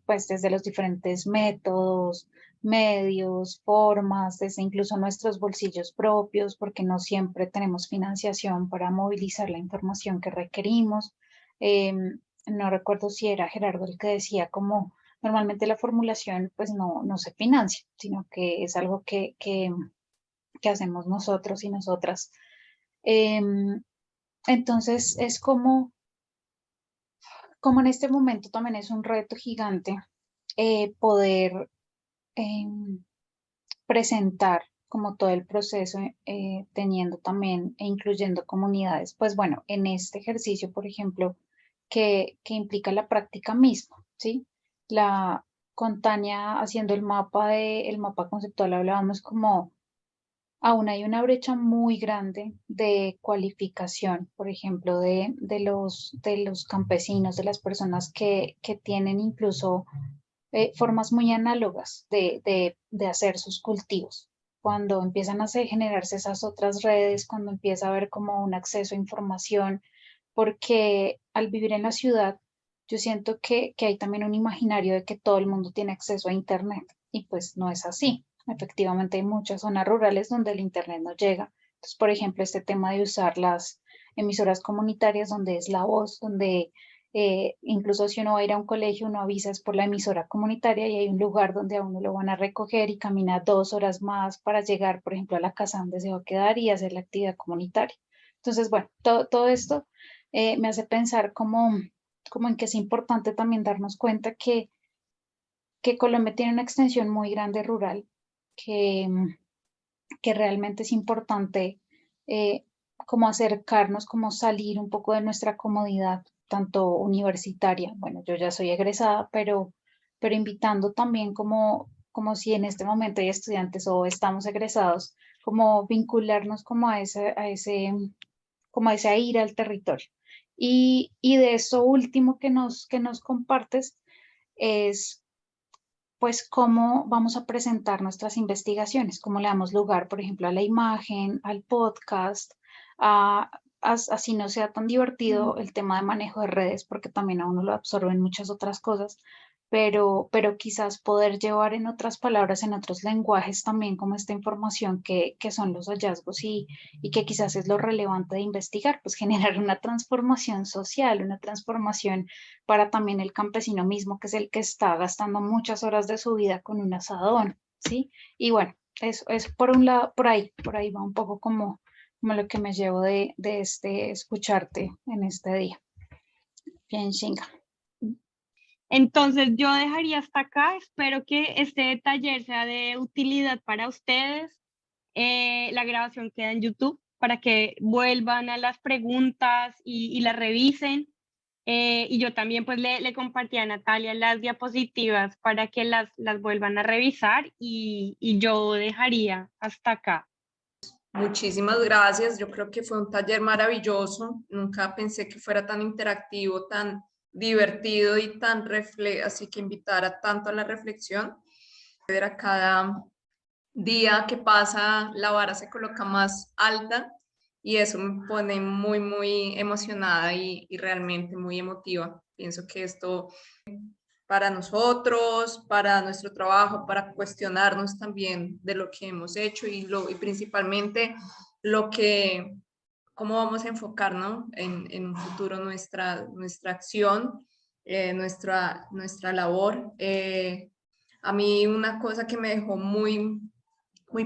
pues desde los diferentes métodos, medios, formas, desde incluso nuestros bolsillos propios, porque no siempre tenemos financiación para movilizar la información que requerimos. No recuerdo si era Gerardo el que decía como normalmente la formulación pues no se financia, sino que es algo que hacemos nosotros y nosotras. Entonces es como en este momento también es un reto gigante poder presentar como todo el proceso teniendo también e incluyendo comunidades. Pues bueno, en este ejercicio, por ejemplo, que implica la práctica misma, ¿sí? Con Tania haciendo el mapa conceptual hablábamos como aún hay una brecha muy grande de cualificación, por ejemplo, de los campesinos, de las personas que tienen incluso formas muy análogas de hacer sus cultivos. cuando empiezan a generarse esas otras redes, cuando empieza a haber como un acceso a información, porque al vivir en la ciudad, yo siento que hay también un imaginario de que todo el mundo tiene acceso a Internet y pues no es así. Efectivamente, hay muchas zonas rurales donde el Internet no llega. Entonces, por ejemplo, este tema de usar las emisoras comunitarias donde es la voz, donde incluso si uno va a ir a un colegio, uno avisa es por la emisora comunitaria y hay un lugar donde a uno lo van a recoger y camina 2 horas más para llegar, por ejemplo, a la casa donde se va a quedar y hacer la actividad comunitaria. Entonces, bueno, todo esto me hace pensar como en que es importante también darnos cuenta que Colombia tiene una extensión muy grande rural, que, que realmente es importante como acercarnos, como salir un poco de nuestra comodidad, tanto universitaria. Bueno, yo ya soy egresada, pero invitando también como si en este momento hay estudiantes o estamos egresados, como vincularnos como como a ese ir al territorio. Y de eso último que nos compartes es pues cómo vamos a presentar nuestras investigaciones, cómo le damos lugar, por ejemplo, a la imagen, al podcast, así no sea tan divertido el tema de manejo de redes, porque también a uno lo absorben muchas otras cosas, pero quizás poder llevar en otras palabras, en otros lenguajes también como esta información que son los hallazgos y que quizás es lo relevante de investigar, pues generar una transformación social, una transformación para también el campesino mismo, que es el que está gastando muchas horas de su vida con un asadón, ¿sí? Y bueno, eso es por un lado, por ahí va un poco como lo que me llevo de escucharte en este día. Bien, Shinga. Entonces yo dejaría hasta acá, espero que este taller sea de utilidad para ustedes. La grabación queda en YouTube para que vuelvan a las preguntas y las revisen. Y yo también pues le compartí a Natalia las diapositivas para que las vuelvan a revisar y yo dejaría hasta acá. Muchísimas gracias. Yo creo que fue un taller maravilloso. Nunca pensé que fuera tan interactivo, tan divertido y tan así que invitara tanto a la reflexión. A cada día que pasa, la vara se coloca más alta y eso me pone muy, muy emocionada y realmente muy emotiva. Pienso que esto para nosotros, para nuestro trabajo, para cuestionarnos también de lo que hemos hecho y principalmente lo que, cómo vamos a enfocar, ¿no? En un futuro nuestra acción, nuestra labor. A mí una cosa que me dejó muy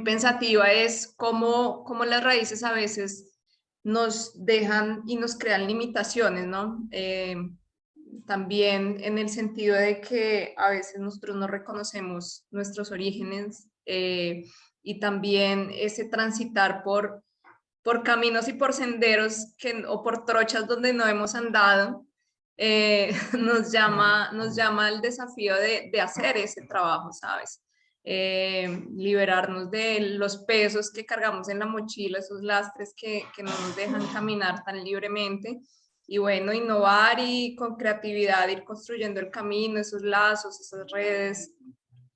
pensativa es cómo las raíces a veces nos dejan y nos crean limitaciones, ¿no? También en el sentido de que a veces nosotros no reconocemos nuestros orígenes y también ese transitar por caminos y por senderos o por trochas donde no hemos andado, nos llama el desafío de hacer ese trabajo, ¿sabes? Liberarnos de los pesos que cargamos en la mochila, esos lastres que no nos dejan caminar tan libremente. Y bueno, innovar y con creatividad ir construyendo el camino, esos lazos, esas redes,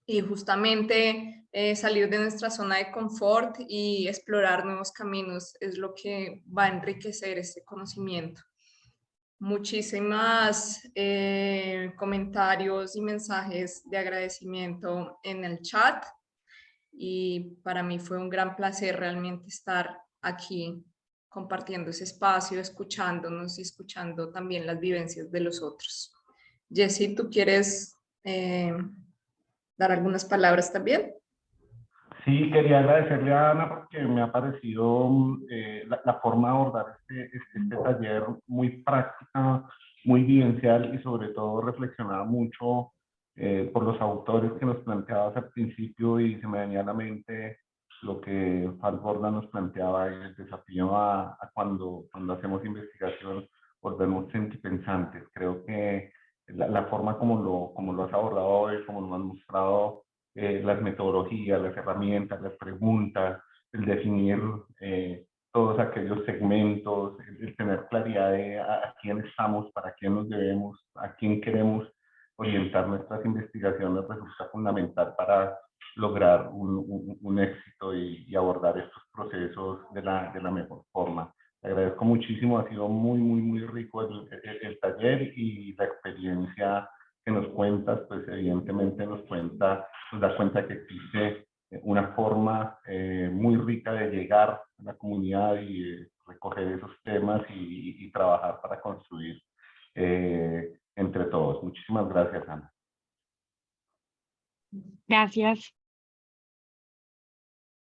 y justamente salir de nuestra zona de confort y explorar nuevos caminos es lo que va a enriquecer este conocimiento. Muchísimas comentarios y mensajes de agradecimiento en el chat y para mí fue un gran placer realmente estar aquí compartiendo ese espacio, escuchándonos y escuchando también las vivencias de los otros. Jessy, ¿tú quieres dar algunas palabras también? Sí, quería agradecerle a Ana porque me ha parecido la forma de abordar este taller muy práctica, muy vivencial y sobre todo reflexionaba mucho por los autores que nos planteabas al principio y se me venía a la mente lo que Falborda nos planteaba, el desafío a cuando hacemos investigación volvernos sentipensantes. Creo que la forma como lo has abordado hoy, como lo has mostrado, las metodologías, las herramientas, las preguntas, el definir todos aquellos segmentos, el tener claridad de a quién estamos, para quién nos debemos, a quién queremos orientar nuestras investigaciones resulta fundamental para lograr un éxito y abordar estos procesos de la mejor forma. Te agradezco muchísimo, ha sido muy rico el taller y la experiencia que nos cuentas, pues evidentemente nos da cuenta que existe una forma muy rica de llegar a la comunidad y recoger esos temas y trabajar para construir entre todos. Muchísimas gracias, Ana. Gracias.